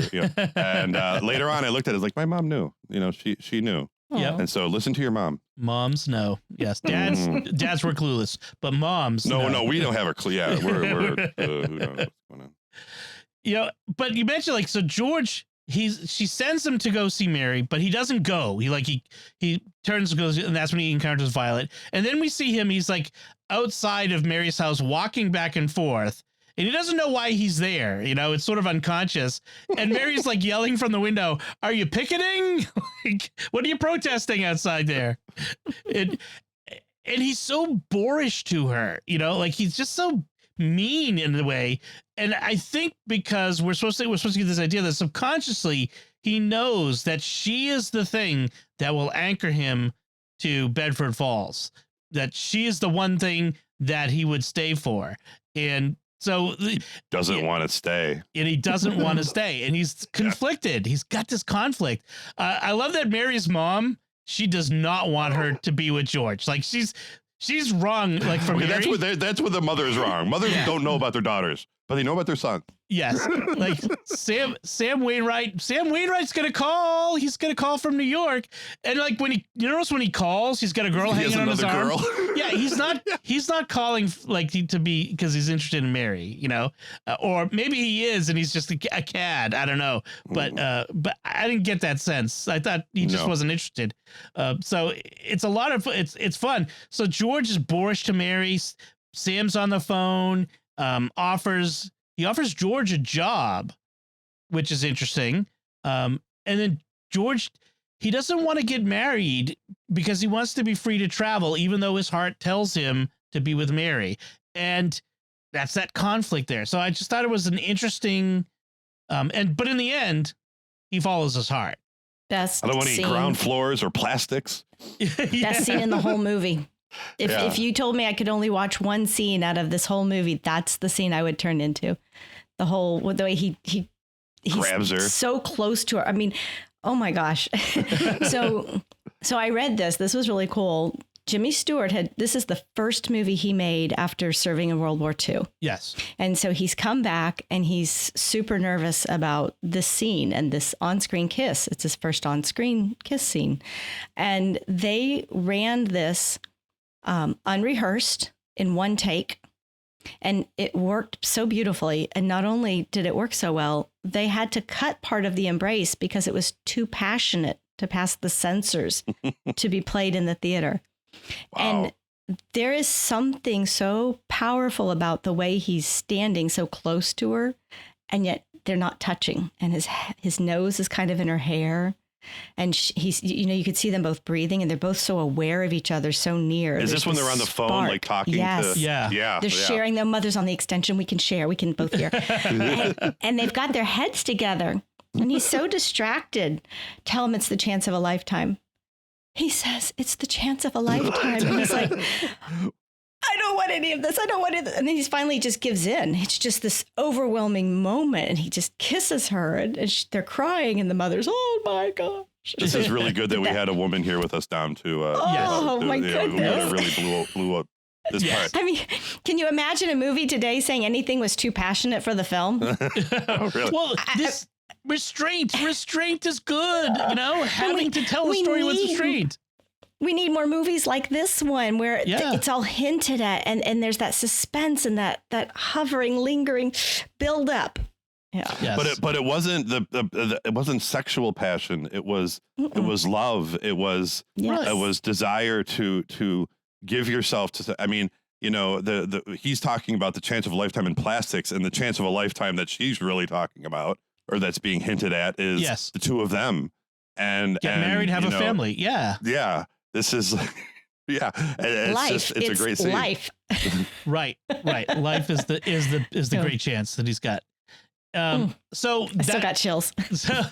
And later on, I looked at it, like, my mom knew, she knew. Yep. And so listen to your mom. Moms know. Yes. Dads were clueless, but moms. No, we don't have a clue. Yeah. We're who knows what's going on. But you mentioned, like, so George, she sends him to go see Mary, but he doesn't go. He turns and goes, and that's when he encounters Violet. And then we see him, he's like outside of Mary's house walking back and forth, and he doesn't know why he's there. It's sort of unconscious. And Mary's like yelling from the window, "Are you picketing? Like, what are you protesting outside there?" And he's so boorish to her, like he's just so mean in a way. And I think because we're supposed to get this idea that subconsciously he knows that she is the thing that will anchor him to Bedford Falls, that she is the one thing that he would stay for. And so doesn't want to stay, and he doesn't want to stay, and he's conflicted. He's got this conflict. I love that Mary's mom, she does not want her to be with George. Like she's wrong. Like from Okay, Mary. that's where the mother is wrong. Mothers don't know about their daughters, but they know about their son. Yes, like Sam Wainwright's gonna call. He's gonna call from New York, and like when you notice when he calls, he's got a girl hanging on his arm. Yeah, he's not calling like to be because he's interested in Mary, you know, or maybe he is and he's just a cad. I don't know, but I didn't get that sense. I thought he just wasn't interested. So it's a lot of it's fun. So George is boorish to Mary. Sam's on the phone. He offers George a job, which is interesting. And then George, he doesn't want to get married because he wants to be free to travel, even though his heart tells him to be with Mary. And that's that conflict there. So I just thought it was an interesting, but in the end, he follows his heart. Best I don't want to eat scene. ground floors or plastics. Best scene in the whole movie. If you told me I could only watch one scene out of this whole movie, that's the scene I would turn into. The way he grabs her so close to her. I mean, oh my gosh. So I read this. This was really cool. Jimmy Stewart this is the first movie he made after serving in World War II. Yes. And so he's come back and he's super nervous about this scene and this on-screen kiss. It's his first on-screen kiss scene. And they ran this unrehearsed in one take, and it worked so beautifully. And not only did it work so well, they had to cut part of the embrace because it was too passionate to pass the censors to be played in the theater. Wow. And there is something so powerful about the way he's standing so close to her, and yet they're not touching, and his nose is kind of in her hair. And he's, you could see them both breathing, and they're both so aware of each other, so near. Is this when they're on the phone, like talking? Yes. To, yeah. They're sharing. Their mother's on the extension. We can share. We can both hear. and they've got their heads together, and he's so distracted. Tell him it's the chance of a lifetime. He says it's the chance of a lifetime, and he's like, I don't want any of this. I don't want it. And then he finally just gives in. It's just this overwhelming moment. And he just kisses her, and they're crying. And the mother's, oh my gosh. This is really good that we had a woman here with us, Dom, to my goodness. Really blew up this part. I mean, can you imagine a movie today saying anything was too passionate for the film? Oh, really? Well, this restraint is good. Having to tell a story with restraint. We need more movies like this one where it's all hinted at, and there's that suspense and that hovering, lingering build up. Yeah. Yes. But it wasn't it wasn't sexual passion. It was love. It was desire to give yourself to. I mean, he's talking about the chance of a lifetime in plastics, and the chance of a lifetime that she's really talking about, or that's being hinted at, is the two of them and get married, have a family. Yeah. Yeah. This is, it's a great scene. Life. Right. Life is the great chance that he's got. So I still got chills. So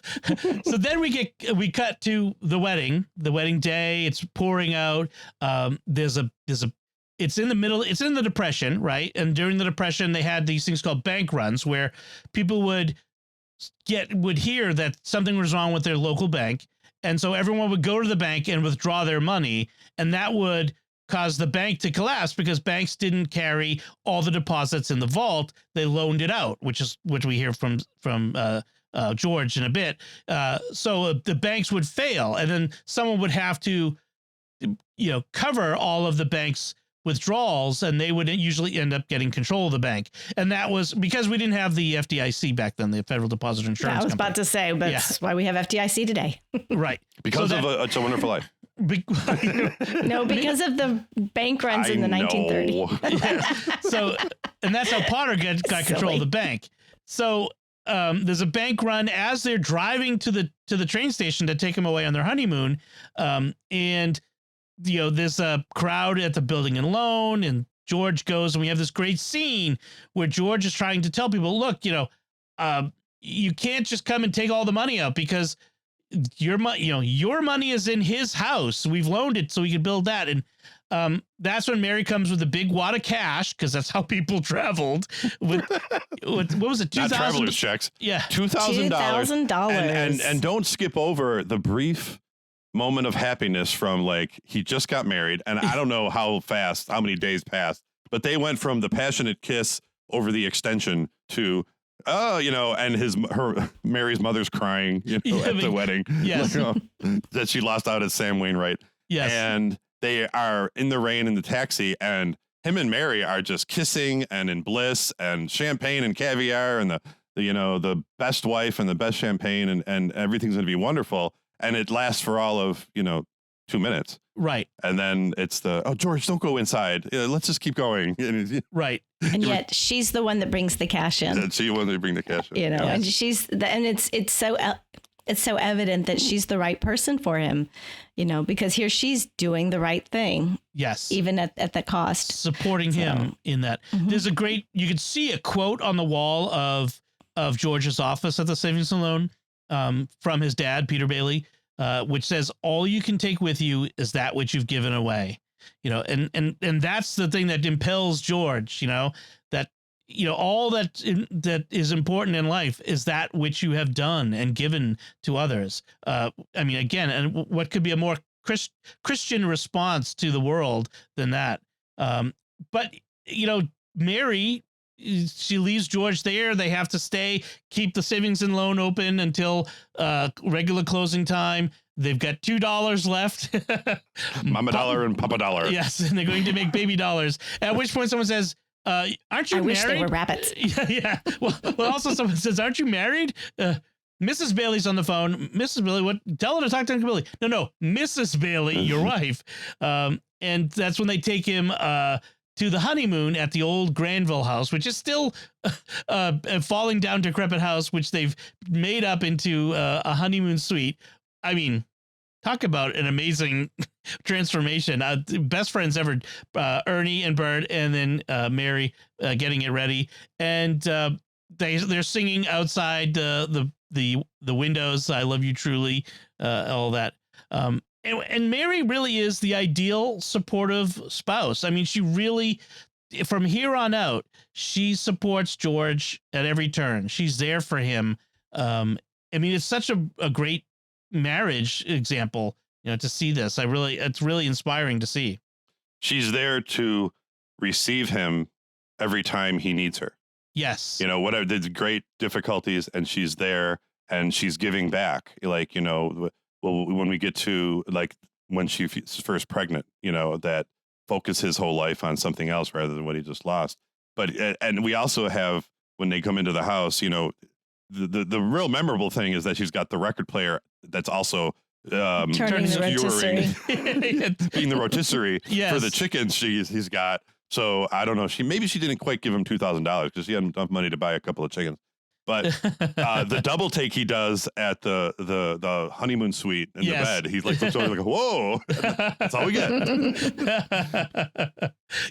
then we cut to the wedding day. It's pouring out. It's in the middle. It's in the Depression, right? And during the Depression, they had these things called bank runs where people would hear that something was wrong with their local bank. And so everyone would go to the bank and withdraw their money, and that would cause the bank to collapse because banks didn't carry all the deposits in the vault. They loaned it out, which we hear from George in a bit. So the banks would fail, and then someone would have to, cover all of the bank's withdrawals, and they would usually end up getting control of the bank. And that was because we didn't have the FDIC back then, the Federal Deposit Insurance I was Company. about to say, but that's why we have FDIC today. Right. Because of It's a Wonderful Life. No, because of the bank runs in the 1930s. Yeah. So, and that's how Potter got control of the bank. So there's a bank run as they're driving to the train station to take them away on their honeymoon. And there's a crowd at the building and loan, and George goes, and we have this great scene where George is trying to tell people, look, you can't just come and take all the money out because your money is in his house. We've loaned it so we can build that. And that's when Mary comes with a big wad of cash, because that's how people traveled with what was it? Not traveler's checks. Yeah. $2,000. $2,000. And don't skip over the brief moment of happiness from like he just got married, and I don't know how many days passed, but they went from the passionate kiss over the extension to and Mary's mother's crying, at the wedding, yes, that she lost out at Sam Wainwright, yes, and they are in the rain in the taxi, and him and Mary are just kissing and in bliss and champagne and caviar and the best wife and the best champagne and everything's going to be wonderful. And it lasts for all of, 2 minutes. right. And then it's George, don't go inside. Let's just keep going. Right. And yet she's the one that brings the cash in. She's the one that bring the cash in. Yes. And it's so evident that she's the right person for him, because here she's doing the right thing. Yes. Even at the cost. Supporting him in that. Mm-hmm. There's you could see a quote on the wall of George's office at the Savings and Loan from his dad, Peter Bailey, which says, all you can take with you is that which you've given away, and that's the thing that impels George, that, all that is important in life is that which you have done and given to others. Again, and what could be a more Christian response to the world than that? But Mary, she leaves George there. They have to keep the Savings and Loan open until regular closing time. They've got $2 left. Mama dollar and Papa dollar. Yes, and they're going to make baby dollars. At which point someone says, aren't you married? I wish they were rabbits. Yeah. Well, also someone says, aren't you married? Mrs. Bailey's on the phone. Mrs. Bailey, what? Tell her to talk to Uncle Billy. No, Mrs. Bailey, your wife. And that's when they take him to the honeymoon at the old Granville house, which is still a falling down decrepit house, which they've made up into a honeymoon suite. I mean, talk about an amazing transformation. Best friends ever, Ernie and Bert, and then Mary getting it ready. And they're singing outside the windows, I love you truly, all that. And Mary really is the ideal supportive spouse. I mean, she really, from here on out, she supports George at every turn. She's there for him. It's such a great marriage example, to see this. It's really inspiring to see. She's there to receive him every time he needs her. Yes. Whatever the great difficulties, and she's there and she's giving back. Like, well, when we get to like when she's first pregnant, that focus his whole life on something else rather than what he just lost. But and we also have, when they come into the house, the real memorable thing is that she's got the record player that's also turning the rotisserie, being the rotisserie yes. for the chickens he's got. So I don't know. Maybe she didn't quite give him $2,000 because she had enough money to buy a couple of chickens. But the double take he does at the honeymoon suite in yes. the bed, he's like, looks over like, whoa, that's all we get.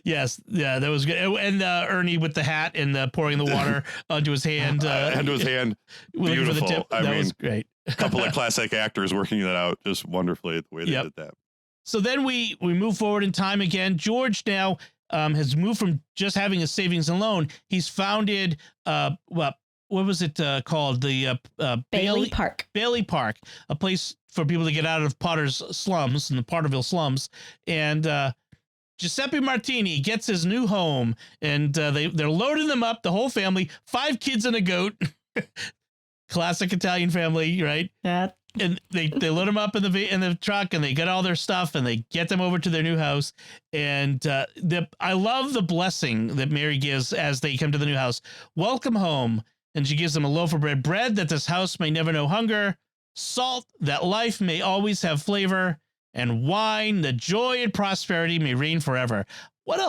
Yes, yeah, that was good. And Ernie with the hat and pouring the water onto his hand. Beautiful. For the tip. That was great. A couple of classic actors working that out just wonderfully the way they did that. So then we move forward in time again. George now has moved from just having a savings and loan. He's founded what was it called? The Bailey Park. Bailey Park, a place for people to get out of Potter's slums and the Potterville slums. And Giuseppe Martini gets his new home, and they're loading them up, the whole family, 5 kids and a goat. Classic Italian family, right? Yeah. And they load them up in the truck, and they get all their stuff, and they get them over to their new house. And I love the blessing that Mary gives as they come to the new house. Welcome home. And she gives them a loaf of bread that this house may never know hunger, salt that life may always have flavor, and wine that joy and prosperity may reign forever. What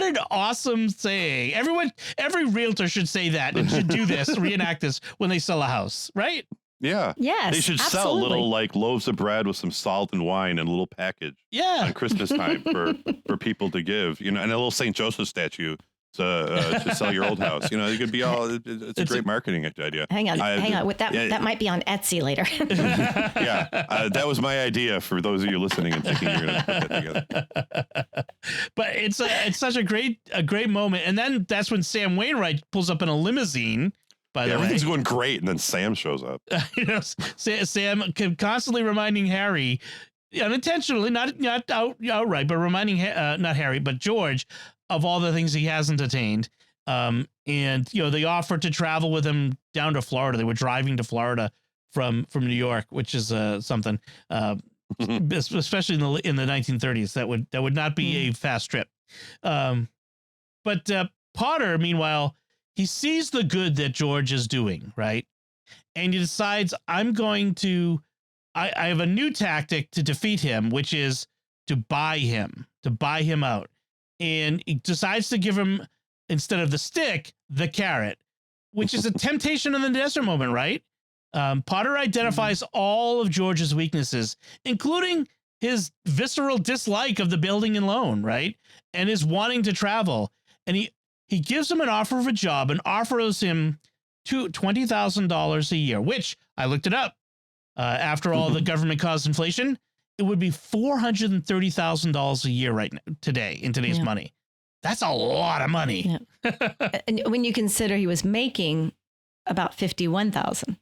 an awesome saying. Every realtor should say that and should do this, reenact this when they sell a house, right? Yeah. Yes. They should sell little like loaves of bread with some salt and wine and a little package. Yeah. On Christmas time for people to give, and a little St. Joseph statue to sell your old house. It could be all. It's a great marketing idea. Hang on. With that, that might be on Etsy later. Yeah, that was my idea for those of you listening and thinking you're going to put that together. But it's such a great moment, and then that's when Sam Wainwright pulls up in a limousine. By the way, everything's going great, and then Sam shows up. Sam constantly reminding Harry, unintentionally, not outright, but reminding not Harry, but George of all the things he hasn't attained. And they offered to travel with him down to Florida. They were driving to Florida from New York, which is something, especially in the 1930s. That would not be a fast trip. But Potter, meanwhile, he sees the good that George is doing, right? And he decides, I have a new tactic to defeat him, which is to buy him out. And he decides to give him, instead of the stick, the carrot, which is a temptation in the desert moment, right? Potter identifies all of George's weaknesses, including his visceral dislike of the building and loan, right? And his wanting to travel. And he gives him an offer of a job and offers him $20,000 a year, which I looked it up. After all the government caused inflation, it would be $430,000 a year right now, in today's money. That's a lot of money. Yeah. And when you consider he was making about 51,000.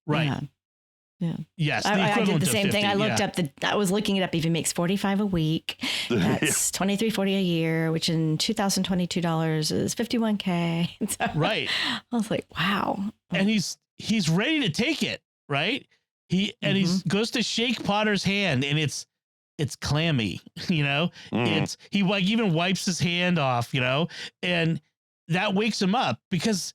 Right. Yeah. Yes. I did the same thing. I looked up I was looking it up. If he makes 45 a week, that's $23.40 a year, which in $2022 is $51K. So right. I was like, wow. And he's ready to take it. Right. He goes to shake Potter's hand, and it's clammy, he even wipes his hand off, and that wakes him up because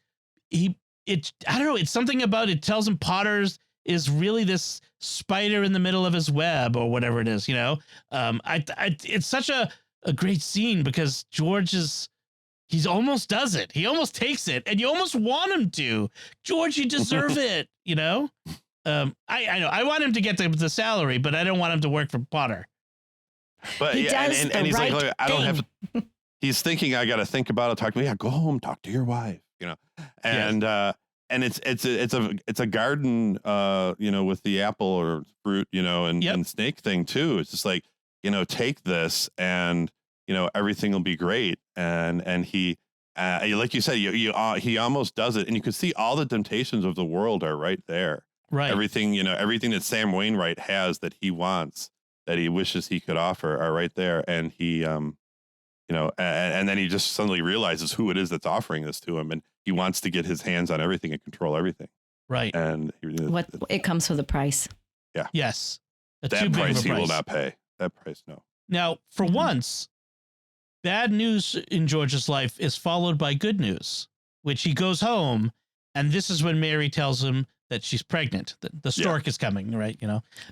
I don't know. It's something about it tells him Potter's is really this spider in the middle of his web or whatever it is, it's such a great scene because George he almost does it. He almost takes it, and you almost want him to. George, you deserve it, I know I want him to get the salary, but I don't want him to work for Potter. But he does and the he's right like, I don't have to. He's thinking, I got to think about it. Talk to me. Yeah, go home, talk to your wife, and and it's a garden, with the apple or fruit, and snake thing too. It's just like, take this and, everything will be great. And he, like you said, he almost does it. And you can see all the temptations of the world are right there. Right. Everything that Sam Wainwright has that he wants, that he wishes he could offer are right there. And he, and then he just suddenly realizes who it is that's offering this to him. And he wants to get his hands on everything and control everything. Right. And it comes with a price. Yeah. Yes. That price he will not pay. That price, no. Now, for once, bad news in George's life is followed by good news, which he goes home. And this is when Mary tells him that she's pregnant. The stork is coming, right?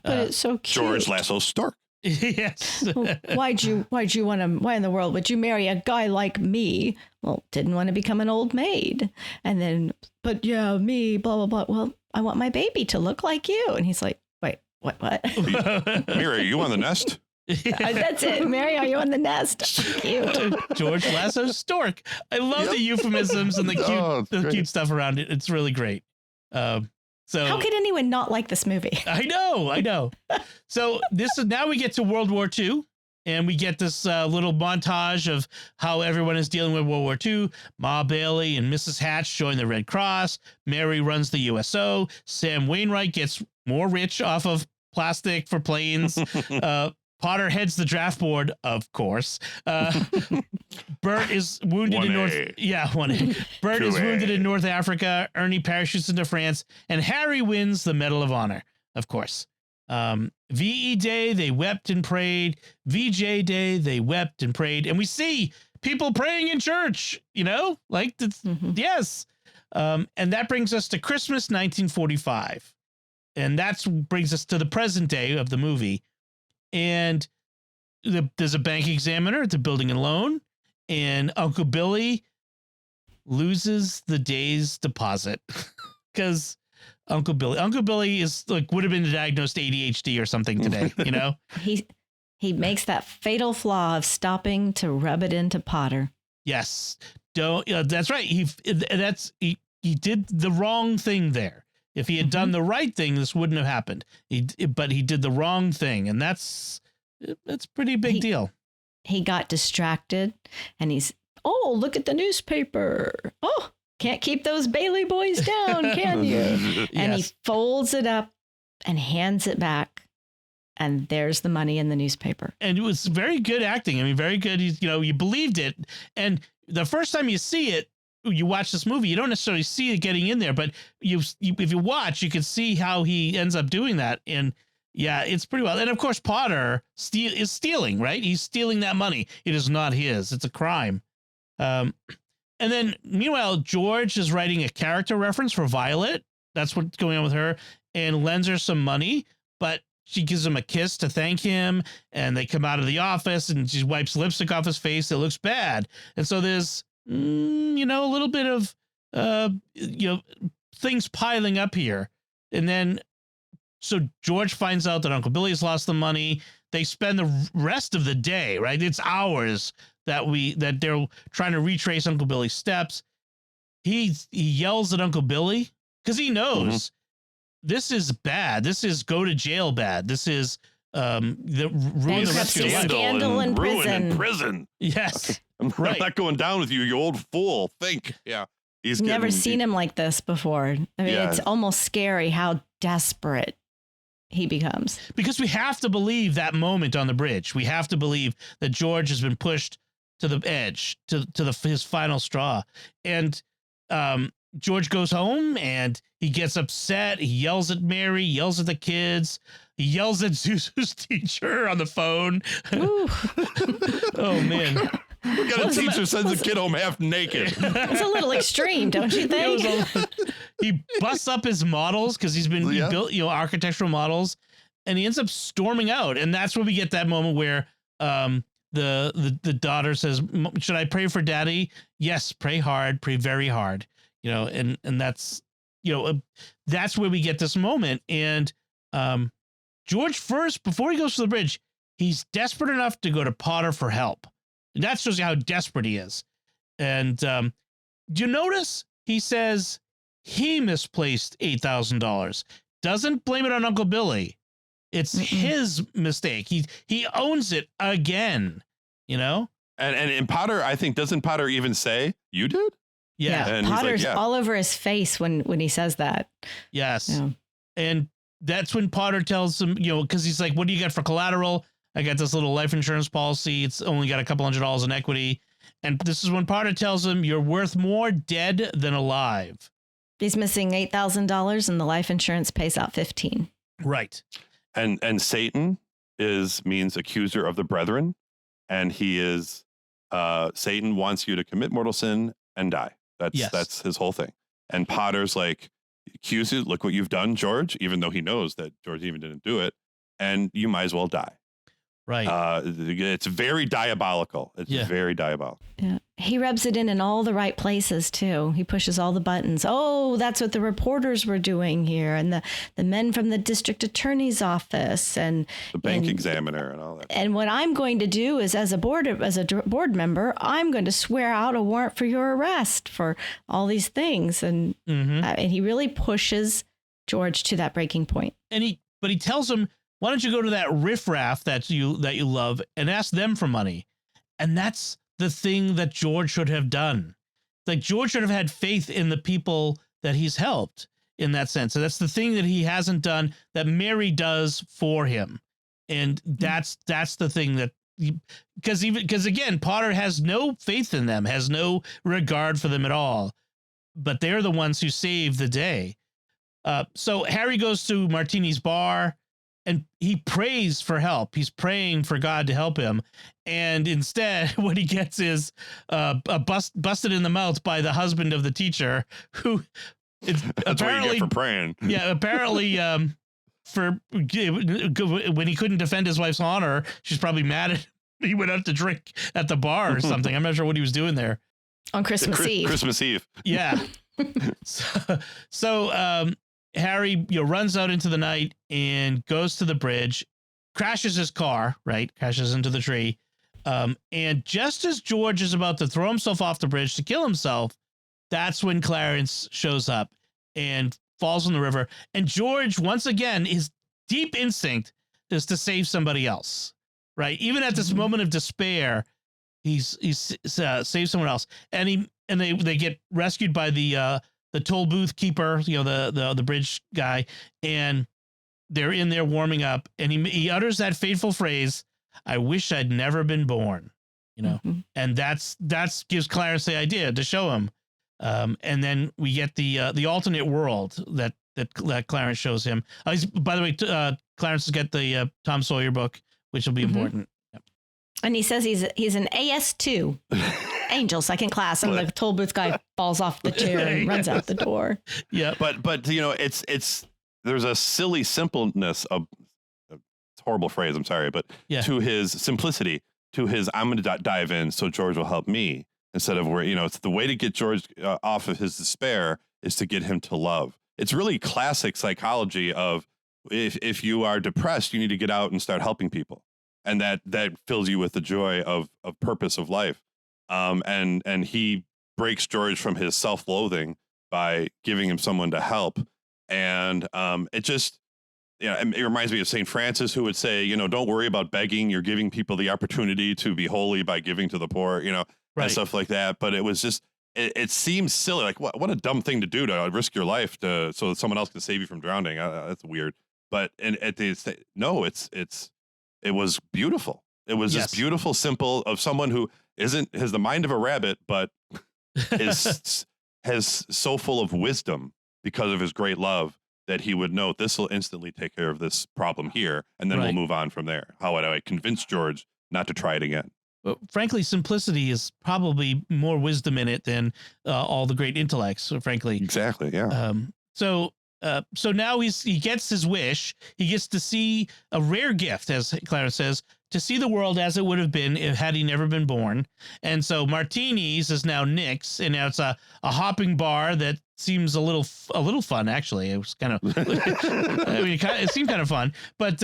But it's so cute. George Lasso's stork. Yes. Well, why in the world would you marry a guy like me? Well, didn't want to become an old maid. And then, but yeah, me, blah, blah, blah. Well, I want my baby to look like you. And he's like, wait, what? Mary, are you on the nest? That's it. Mary, are you on the nest? Cute. George Lasso's stork. I love the euphemisms and the cute stuff around it. It's really great. So how could anyone not like this movie? I know. So now we get to World War II, and we get this little montage of how everyone is dealing with World War II. Ma Bailey and Mrs. Hatch join the Red Cross. Mary runs the USO. Sam Wainwright gets more rich off of plastic for planes. Potter heads the draft board, of course. Bert is wounded in Bert is wounded in North Africa. Ernie parachutes into France, and Harry wins the Medal of Honor, of course. VE Day, they wept and prayed. VJ Day, they wept and prayed. And we see people praying in church, yes. And that brings us to Christmas 1945. And that brings us to the present day of the movie. And there's a bank examiner at the building and loan, and Uncle Billy loses the day's deposit because Uncle Billy is would have been diagnosed ADHD or something today, He makes that fatal flaw of stopping to rub it into Potter. Yes. That's right. He did the wrong thing there. If he had done the right thing, this wouldn't have happened. But he did the wrong thing, and that's a pretty big deal. He got distracted, and look at the newspaper. Oh, can't keep those Bailey boys down, can you? And he folds it up and hands it back And there's the money in the newspaper. And it was very good acting. I mean, very good. You believed it. And the first time you see it, you watch this movie, you don't necessarily see it getting in there, but if you watch, you can see how he ends up doing that. And yeah, it's pretty well. And of course, Potter is stealing, right? He's stealing that money. It is not his. It's a crime. And then meanwhile, George is writing a character reference for Violet. That's what's going on with her, and lends her some money, but she gives him a kiss to thank him, and they come out of the office, and she wipes lipstick off his face. It looks bad. And so there's, a little bit of, things piling up here. And then, so George finds out that Uncle Billy's lost the money. They spend the rest of the day, right? It's hours that they're trying to retrace Uncle Billy's steps. He yells at Uncle Billy because he knows this is bad. This is go to jail bad. This is the ruin the rest of your life. Scandal in ruin in prison. Yes. I'm not going down with you old fool. Think. Yeah. He's never seen him like this before. I mean, it's almost scary how desperate he becomes. Because we have to believe that moment on the bridge. We have to believe that George has been pushed to the edge, to his final straw. And George goes home and he gets upset. He yells at Mary, yells at the kids. He yells at Zuzu's teacher on the phone. Oh, man. What kind of teacher sends a kid home half naked? It's a little extreme, don't you think? He busts up his models because he built, architectural models, and he ends up storming out. And that's when we get that moment where the daughter says, "Should I pray for Daddy?" Yes, pray hard, pray very hard. And that's that's where we get this moment. And George first, before he goes to the bridge, he's desperate enough to go to Potter for help. And that shows you how desperate he is. And do you notice he says he misplaced $8,000? Doesn't blame it on Uncle Billy. It's his mistake. He owns it again, And Potter, I think, doesn't Potter even say, "You did"? Yeah. And Potter's all over his face when he says that. Yes. Yeah. And that's when Potter tells him, because he's like, "What do you got for collateral?" "I got this little life insurance policy. It's only got a couple $100 in equity." And this is when Potter tells him, "You're worth more dead than alive." He's missing $8,000 and the life insurance pays out 15. Right. And Satan means accuser of the brethren. And he is, Satan wants you to commit mortal sin and die. That's his whole thing. And Potter's like, accuse you, look what you've done, George, even though he knows that George even didn't do it. And you might as well die. Right. It's very diabolical. It's very diabolical. Yeah. He rubs it in all the right places, too. He pushes all the buttons. Oh, that's what the reporters were doing here. And the men from the district attorney's office and the bank examiner and all that. And what I'm going to do is, as a board member, I'm going to swear out a warrant for your arrest for all these things. And he really pushes George to that breaking point. But he tells him, "Why don't you go to that riffraff that you love and ask them for money?" And that's the thing that George should have done. Like, George should have had faith in the people that he's helped in that sense. And that's the thing that he hasn't done that Mary does for him. And that's the thing that, because again, Potter has no faith in them, has no regard for them at all, but they're the ones who save the day. So Harry goes to Martini's bar, and he prays for help. He's praying for God to help him. And instead, what he gets is busted in the mouth by the husband of the teacher, who is That's what you get for praying. Yeah, apparently when he couldn't defend his wife's honor, she's probably mad at him. He went out to drink at the bar or something. I'm not sure what he was doing there. On Christmas Eve. Christmas Eve. Yeah. So Harry runs out into the night and goes to the bridge, crashes his car, crashes into the tree. And just as George is about to throw himself off the bridge to kill himself, that's when Clarence shows up and falls in the river. And George, once again, his deep instinct is to save somebody else, right? Even at this moment of despair, he's saved someone else. And they get rescued by the toll booth keeper, the bridge guy, and they're in there warming up, and he utters that fateful phrase, "I wish I'd never been born," you know, and that's gives Clarence the idea to show him. And then we get the alternate world that Clarence shows him. By the way, Clarence has got the Tom Sawyer book, which will be important. Yep. And he says he's an AS2, Angel, second class, and the toll booth guy falls off the chair and runs out the door. Yeah, but you know, it's there's a silly simpleness of horrible phrase. I'm sorry, but to his simplicity, to his I'm going to dive in so George will help me, instead of where, you know, it's the way to get George off of his despair is to get him to love. It's really classic psychology of if you are depressed, you need to get out and start helping people. And that fills you with the joy of purpose of life. And he breaks George from his self-loathing by giving him someone to help. And it just, you know, it reminds me of St. Francis, who would say, you know, don't worry about begging. You're giving people the opportunity to be holy by giving to the poor, you know, and stuff like that. But it was just, it seems silly. Like what a dumb thing to do, to risk your life so that someone else can save you from drowning. That's weird. But it was beautiful. It was just beautiful, simple, of someone who has the mind of a rabbit, but has so full of wisdom because of his great love that he would know this will instantly take care of this problem here, and then we'll move on from there. How would I convince George not to try it again? But frankly, simplicity is probably more wisdom in it than all the great intellects. Frankly, exactly, yeah. So now he gets his wish. He gets to see a rare gift, as Clarence says, to see the world as it would have been had he never been born. And so Martinis is now Nick's, and now it's a hopping bar that seems a little fun, actually. It was kind of, I mean, it seemed kind of fun. But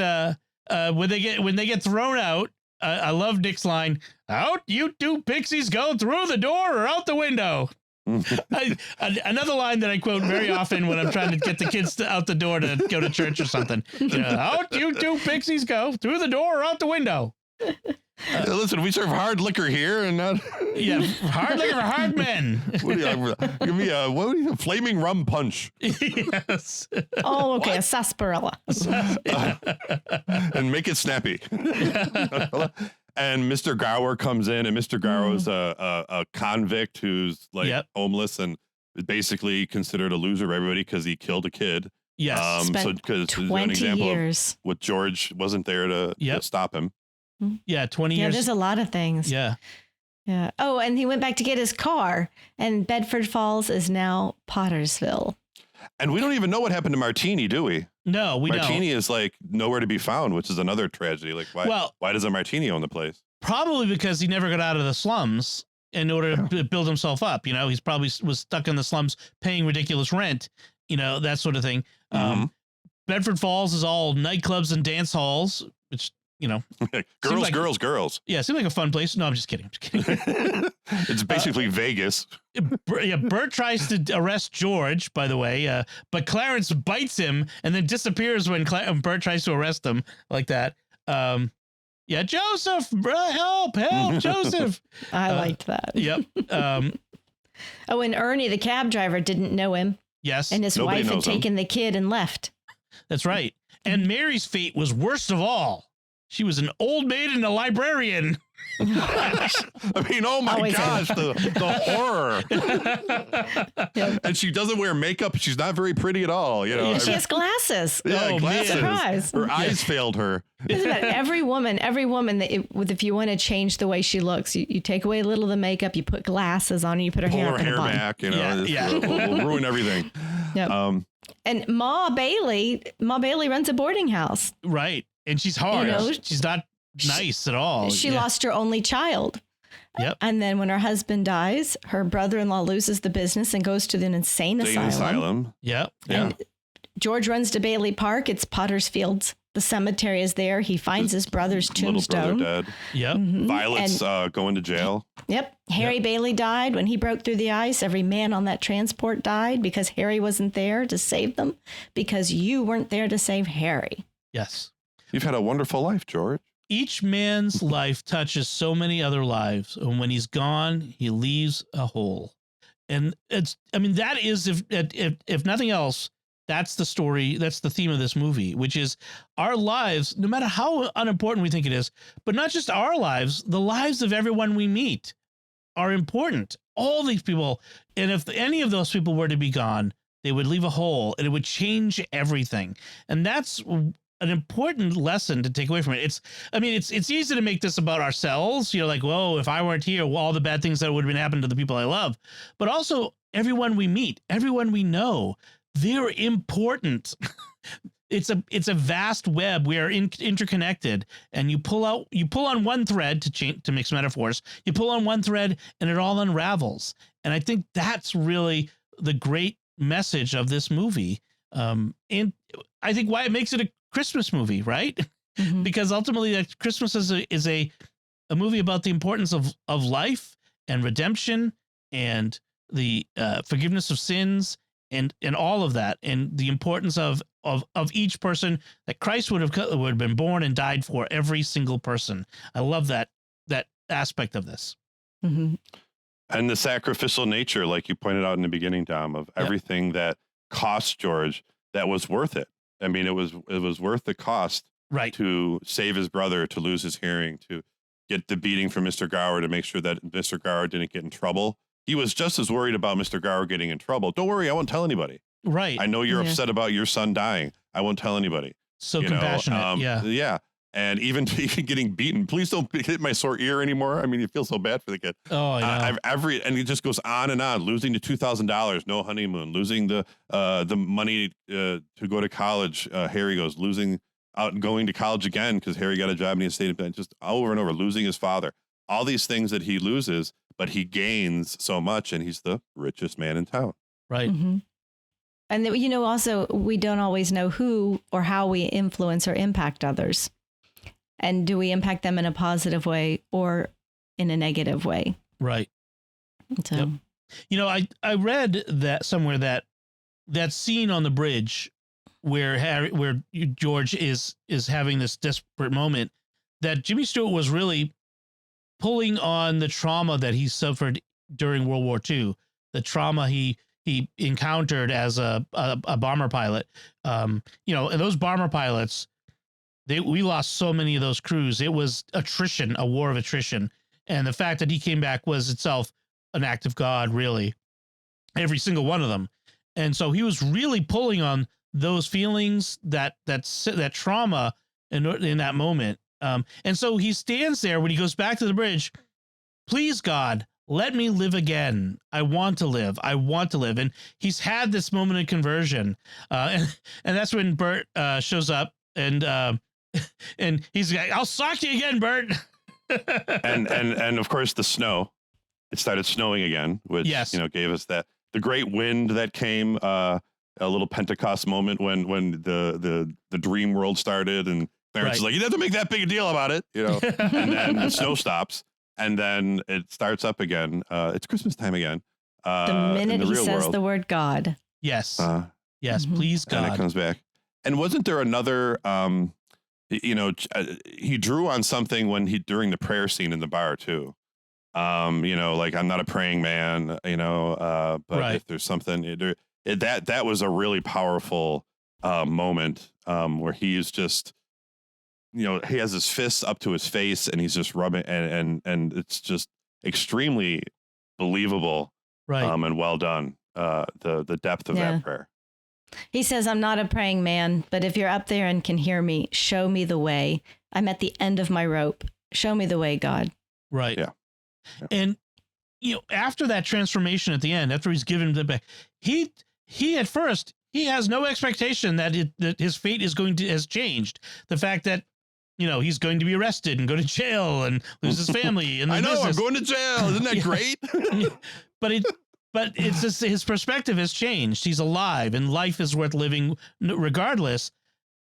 when they get thrown out, I love Nick's line, "Out you two pixies go, through the door or out the window." Another line that I quote very often when I'm trying to get the kids out the door to go to church or something. Out you two pixies go, through the door or out the window. Listen, we serve hard liquor here, and not hard liquor for hard men. Give me a flaming rum punch. Yes. Oh, okay, a sarsaparilla. And make it snappy. And Mr. Gower comes in, and Mr. Gower is a convict who's like homeless and basically considered a loser by everybody because he killed a kid. Yes. Spent because 20 years. With George wasn't there to stop him. Yeah, 20 years. Yeah, there's a lot of things. Yeah. Yeah. Oh, and he went back to get his car, and Bedford Falls is now Pottersville. And we don't even know what happened to Martini, do we? No, we don't. Martini is like nowhere to be found, which is another tragedy. Like, why does a Martini own the place? Probably because he never got out of the slums in order to build himself up. You know, he's probably was stuck in the slums paying ridiculous rent, you know, that sort of thing. Bedford Falls is all nightclubs and dance halls, which, you know, girls. Yeah, seemed like a fun place. No, I'm just kidding. It's basically Vegas. Bert tries to arrest George, by the way, but Clarence bites him and then disappears when Bert tries to arrest him, like that. Yeah, Joseph, help, Joseph. I liked that. Yep. Oh, and Ernie, the cab driver, didn't know him. Yes. And his wife had taken the kid and left. That's right. And Mary's fate was worst of all. She was an old maid and a librarian. I mean, oh my gosh, the horror. And she doesn't wear makeup. She's not very pretty at all. You know, she has glasses. Yeah, glasses. Surprise. Her eyes failed her. Isn't that every woman that if you want to change the way she looks, you take away a little of the makeup, you put glasses on, and you put her hair back. You know, we'll ruin everything. Yep. And Ma Bailey runs a boarding house. Right. And she's hard. You know, she's not nice at all. She lost her only child. Yep. And then when her husband dies, her brother-in-law loses the business and goes to the insane asylum. Yep. And George runs to Bailey Park. It's Potter's Fields. The cemetery is there. He finds his brother's tombstone. Little brother dead. Yep. Violet's going to jail. Yep. Harry Bailey died when he broke through the ice. Every man on that transport died because Harry wasn't there to save them, because you weren't there to save Harry. Yes. You've had a wonderful life, George. Each man's life touches so many other lives, and when he's gone, he leaves a hole. And that is, if nothing else, That's the story. That's the theme of this movie, which is our lives, no matter how unimportant we think it is, but not just our lives, the lives of everyone we meet are important. All these people. And if any of those people were to be gone, they would leave a hole and it would change everything. And that's an important lesson to take away from it. It's easy to make this about ourselves. Like, whoa, if I weren't here, all the bad things that would have been happening to the people I love, but also everyone we meet, everyone we know, they're important. It's a vast web. We are interconnected, and you pull on one thread to mix metaphors. You pull on one thread and it all unravels. And I think that's really the great message of this movie. And I think why it makes it a Christmas movie, right? Mm-hmm. Because ultimately that Christmas is a movie about the importance of life and redemption and the forgiveness of sins and all of that, and the importance of each person that Christ would have been born and died for, every single person. I love that aspect of this. Mm-hmm. And the sacrificial nature, like you pointed out in the beginning, Dom, of everything that cost George, that was worth it. I mean, it was worth the cost, right, to save his brother, to lose his hearing, to get the beating from Mr. Gower, to make sure that Mr. Gower didn't get in trouble. He was just as worried about Mr. Gower getting in trouble. Don't worry, I won't tell anybody. Right. I know you're upset about your son dying. I won't tell anybody. So compassionate. Yeah. And even getting beaten. Please don't hit my sore ear anymore. I mean, you feel so bad for the kid. Oh, I know. And it just goes on and on. Losing the $2,000, no honeymoon. Losing the money to go to college. Harry goes losing out and going to college again because Harry got a job in the state of just over and over. Losing his father. All these things that he loses, but he gains so much, and he's the richest man in town. Right. Mm-hmm. And also we don't always know who or how we influence or impact others. And do we impact them in a positive way or in a negative way? Right. So, yep. I read that somewhere that scene on the bridge where George is having this desperate moment, that Jimmy Stewart was really pulling on the trauma that he suffered during World War II, the trauma he encountered as a bomber pilot. And those bomber pilots, we lost so many of those crews. It was attrition, a war of attrition. And the fact that he came back was itself an act of God, really, every single one of them. And so he was really pulling on those feelings, that trauma in that moment. And so he stands there when he goes back to the bridge. Please, God, let me live again. I want to live. I want to live. And he's had this moment of conversion. And that's when Bert shows up and he's like, I'll sock you again, Bert. and of course the snow. It started snowing again, which gave us the great wind that came, a little Pentecost moment when the dream world started, and Clarence is like, you don't have to make that big a deal about it, and then the snow stops, and then it starts up again. It's Christmas time again. The minute he says the word God. Yes. Yes, please, God. And it comes back. And wasn't there another, he drew on something during the prayer scene in the bar too. Like, I'm not a praying man, but if there's something that was a really powerful moment where he is just, he has his fists up to his face and he's just rubbing and it's just extremely believable, and well done. The depth of that prayer. He says, I'm not a praying man, but if you're up there and can hear me, show me the way. I'm at the end of my rope. Show me the way, God. Right. Yeah. And, after that transformation at the end, after he's given the back, he at first, he has no expectation that his fate has changed. The fact that, he's going to be arrested and go to jail and lose his family. And I know, business. I'm going to jail. Isn't that great? But it's just his perspective has changed. He's alive and life is worth living regardless.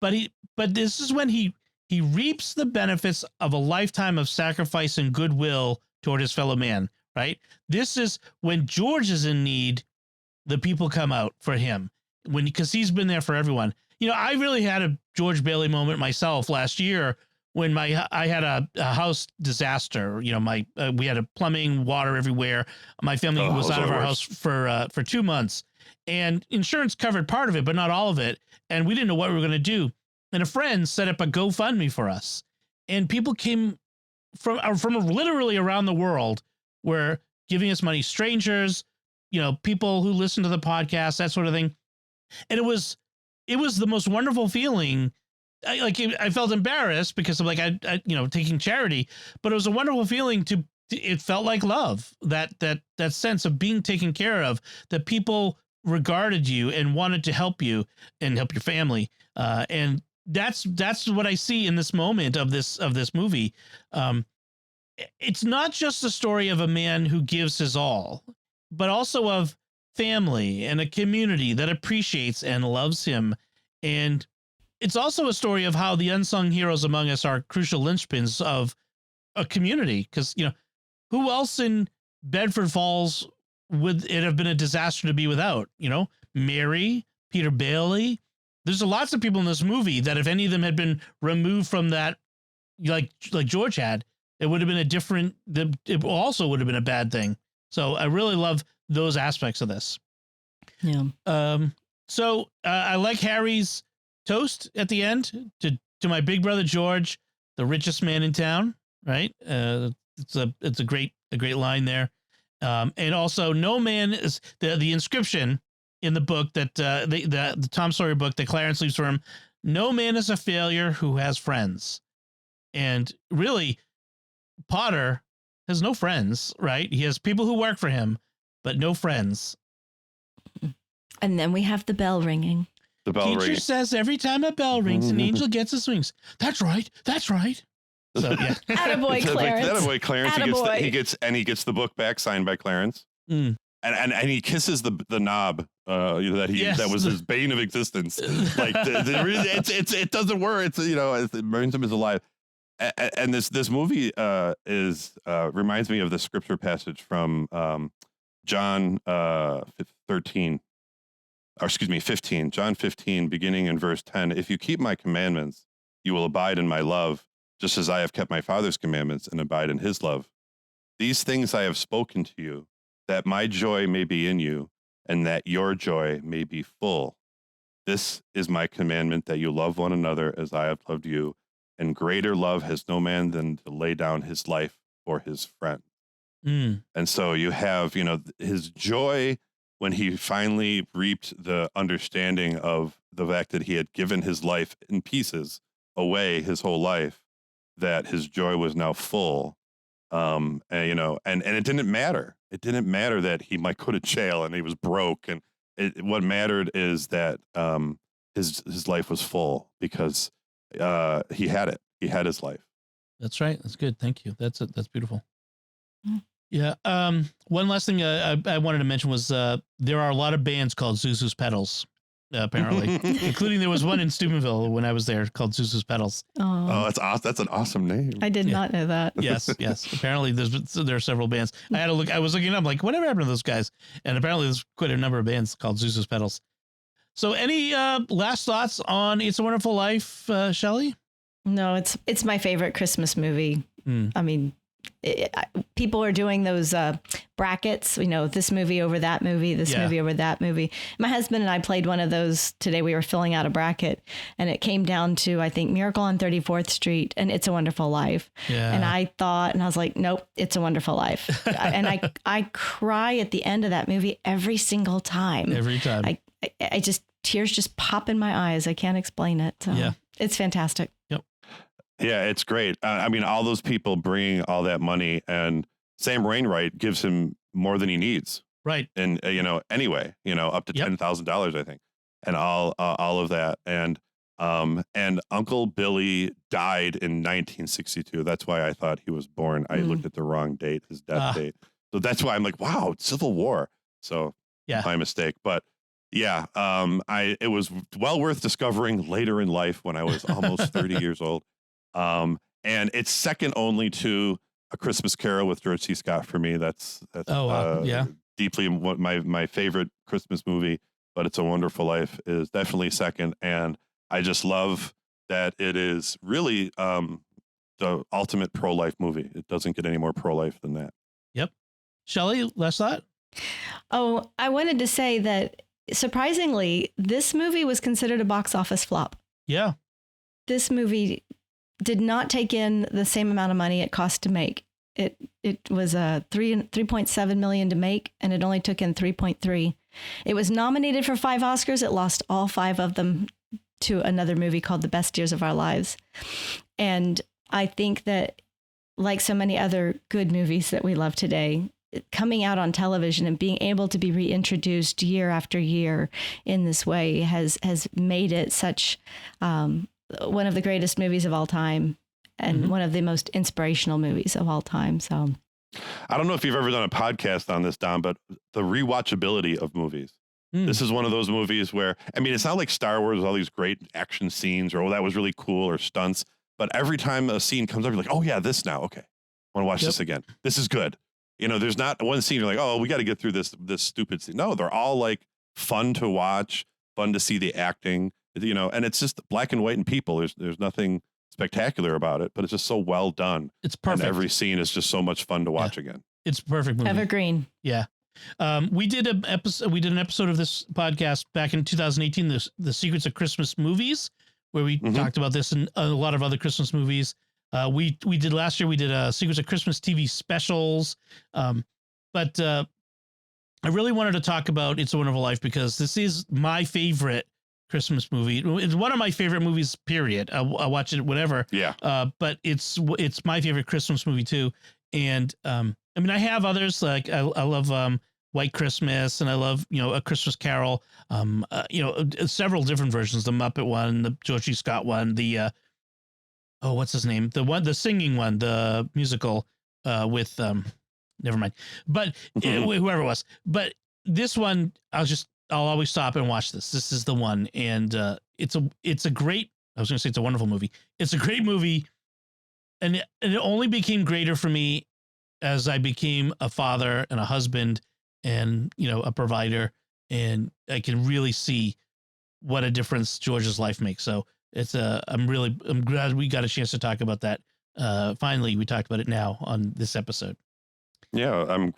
But this is when he reaps the benefits of a lifetime of sacrifice and goodwill toward his fellow man, right? This is when George is in need, the people come out for him because he's been there for everyone. I really had a George Bailey moment myself last year when I had a house disaster. You know, we had a plumbing, water everywhere. My family was out of our house for 2 months, and insurance covered part of it, but not all of it. And we didn't know what we were going to do. And a friend set up a GoFundMe for us, and people came from literally around the world were giving us money. Strangers, you know, people who listen to the podcast, that sort of thing. And it was the most wonderful feeling. I felt embarrassed because I'm like, I taking charity, but it was a wonderful feeling it felt like love, that sense of being taken care of, that people regarded you and wanted to help you and help your family. And that's what I see in this moment of this movie. It's not just the story of a man who gives his all, but also of family and a community that appreciates and loves him. And it's also a story of how the unsung heroes among us are crucial linchpins of a community. Because, you know, who else in Bedford Falls would it have been a disaster to be without? You know, Mary, Peter Bailey. There's lots of people in this movie that if any of them had been removed from that, like George had, it would have been it also would have been a bad thing. So I really love those aspects of this. Yeah. So I like Harry's toast at the end to my big brother George, the richest man in town. Right. It's a great line there. And also, no man is the inscription in the book that the Tom Sawyer book that Clarence leaves for him. No man is a failure who has friends. And really, Potter has no friends, right? He has people who work for him, but no friends. And then we have the bell ringing. The bell Teacher ringing says every time a bell rings, an angel gets his wings. That's right. That's right. So yeah. Attaboy, Clarence. Attaboy, Clarence. He gets the book back signed by Clarence. Mm. And he kisses the knob that was his bane of existence. Like it doesn't work. It's it burns him as alive. And this movie reminds me of the scripture passage from John 15, John 15, beginning in verse 10. If you keep my commandments, you will abide in my love, just as I have kept my Father's commandments and abide in his love. These things I have spoken to you, that my joy may be in you, and that your joy may be full. This is my commandment, that you love one another as I have loved you. And greater love has no man than to lay down his life for his friend. Mm. And so you have, his joy when he finally reaped the understanding of the fact that he had given his life in pieces away his whole life, that his joy was now full. And it didn't matter. It didn't matter that he might go to jail and he was broke. And what mattered is that his life was full because he had it. He had his life. That's right. That's good. Thank you. That's beautiful. Mm. Yeah. One last thing I wanted to mention was there are a lot of bands called Zuzu's Pedals, apparently, including there was one in Steubenville when I was there called Zuzu's Pedals. Oh, that's awesome. That's an awesome name. I did not know that. Yes. Apparently there are several bands. I was looking up like, whatever happened to those guys? And apparently there's quite a number of bands called Zuzu's Pedals. So any last thoughts on It's a Wonderful Life, Shelly? No, it's my favorite Christmas movie. Mm. I mean, people are doing those brackets, this movie over that movie, movie over that movie. My husband and I played one of those today. We were filling out a bracket and it came down to, I think, Miracle on 34th Street and It's a Wonderful Life. Yeah. And I was like, nope, It's a Wonderful Life. And I cry at the end of that movie every single time. Every time. I just, tears just pop in my eyes. I can't explain it. So yeah. It's fantastic. Yep. Yeah, it's great. I mean, all those people bringing all that money, and Sam Wainwright gives him more than he needs. Right. And, anyway, up to $10,000, I think, and all of that. And Uncle Billy died in 1962. That's why I thought he was born. I looked at the wrong date, his death date. So that's why I'm like, wow, Civil War. So my mistake. But yeah, it was well worth discovering later in life when I was almost 30 years old. And it's second only to A Christmas Carol with George C. Scott for me. That's deeply my favorite Christmas movie. But It's a Wonderful Life is definitely second. And I just love that it is really the ultimate pro-life movie. It doesn't get any more pro-life than that. Yep. Shelly, last thought? Oh, I wanted to say that surprisingly, this movie was considered a box office flop. Yeah. This movie did not take in the same amount of money it cost to make. It was a 3.7 million to make, and it only took in 3.3. It was nominated for 5 Oscars. It lost all 5 of them to another movie called The Best Years of Our Lives. And I think that, like so many other good movies that we love today, coming out on television and being able to be reintroduced year after year in this way has made it such one of the greatest movies of all time, and one of the most inspirational movies of all time. So I don't know if you've ever done a podcast on this, Don, but the rewatchability of movies. This is one of those movies where, I mean, it's not like Star Wars with all these great action scenes or, oh, that was really cool, or stunts. But every time a scene comes up, you're like, oh, yeah, this now. Okay. I want to watch this again. This is good. You know, there's not one scene you're like, oh, we got to get through this stupid scene. No, they're all like fun to watch, fun to see the acting, you know, and it's just black and white and people. There's nothing spectacular about it, but it's just so well done. It's perfect. And every scene is just so much fun to watch again. It's a perfect movie. Evergreen. Yeah. We did an episode of this podcast back in 2018, the Secrets of Christmas Movies, where we talked about this and a lot of other Christmas movies. We did last year. We did Secrets of Christmas TV specials. But I really wanted to talk about It's a Wonderful Life because this is my favorite Christmas movie. It's one of my favorite movies, period. I watch it, whatever. Yeah. But it's my favorite Christmas movie too. And I mean, I have others, like I love White Christmas, and I love, you know, A Christmas Carol, you know, several different versions, the Muppet one, the George C. Scott one, the what's his name? The singing one, the musical with never mind. But whoever it was. But this one, I'll always stop and watch this. This is the one. And it's a great, I was going to say it's a wonderful movie. It's a great movie. And it only became greater for me as I became a father and a husband and, you know, a provider. And I can really see what a difference George's life makes. So I'm glad we got a chance to talk about that. Finally, we talked about it now on this episode. Yeah, I'm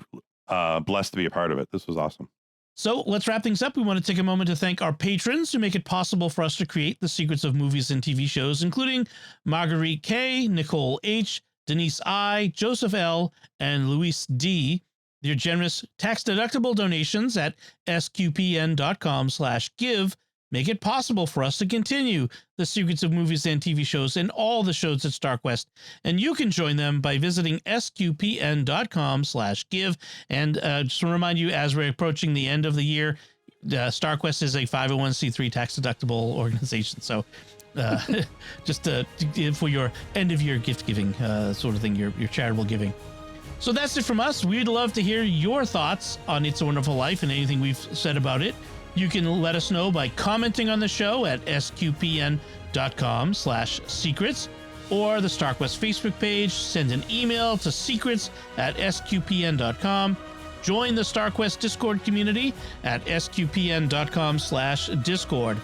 blessed to be a part of it. This was awesome. So let's wrap things up. We want to take a moment to thank our patrons who make it possible for us to create the secrets of movies and TV shows, including Marguerite K, Nicole H, Denise I, Joseph L, and Luis D. Their generous tax-deductible donations at sqpn.com/give make it possible for us to continue the secrets of movies and TV shows and all the shows at StarQuest. And you can join them by visiting sqpn.com/give. And just to remind you, as we're approaching the end of the year, StarQuest is a 501c3 tax-deductible organization. So just for your end-of-year gift giving sort of thing, your charitable giving. So that's it from us. We'd love to hear your thoughts on It's a Wonderful Life and anything we've said about it. You can let us know by commenting on the show at sqpn.com/secrets or the StarQuest Facebook page. Send an email to secrets@sqpn.com. Join the StarQuest Discord community at sqpn.com/discord.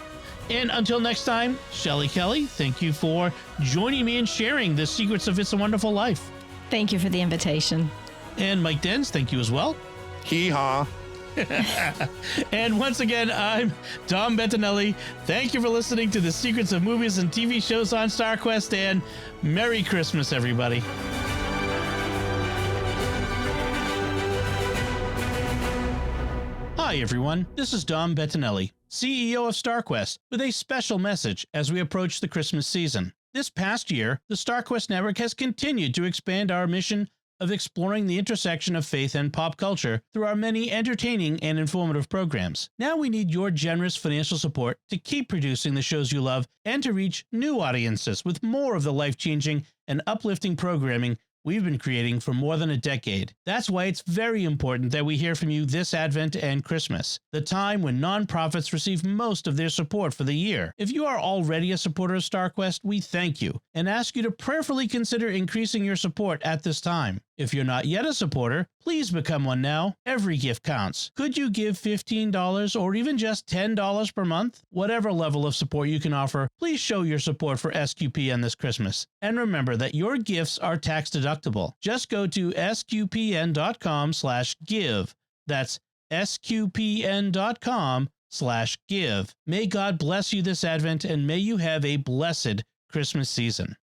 And until next time, Shelly Kelly, thank you for joining me and sharing the secrets of It's a Wonderful Life. Thank you for the invitation. And Mike Denz, thank you as well. Hee-haw. And once again, I'm Tom Bettinelli. Thank you for listening to the secrets of movies and TV shows on StarQuest, and Merry Christmas, everybody. Hi, everyone. This is Dom Bettinelli, CEO of StarQuest, with a special message as we approach the Christmas season. This past year, the StarQuest Network has continued to expand our mission of exploring the intersection of faith and pop culture through our many entertaining and informative programs. Now we need your generous financial support to keep producing the shows you love and to reach new audiences with more of the life-changing and uplifting programming we've been creating for more than a decade. That's why it's very important that we hear from you this Advent and Christmas, the time when nonprofits receive most of their support for the year. If you are already a supporter of StarQuest, we thank you and ask you to prayerfully consider increasing your support at this time. If you're not yet a supporter, please become one now. Every gift counts. Could you give $15 or even just $10 per month? Whatever level of support you can offer, please show your support for SQPN this Christmas. And remember that your gifts are tax deductible. Just go to sqpn.com/give. That's sqpn.com/give. May God bless you this Advent, and may you have a blessed Christmas season.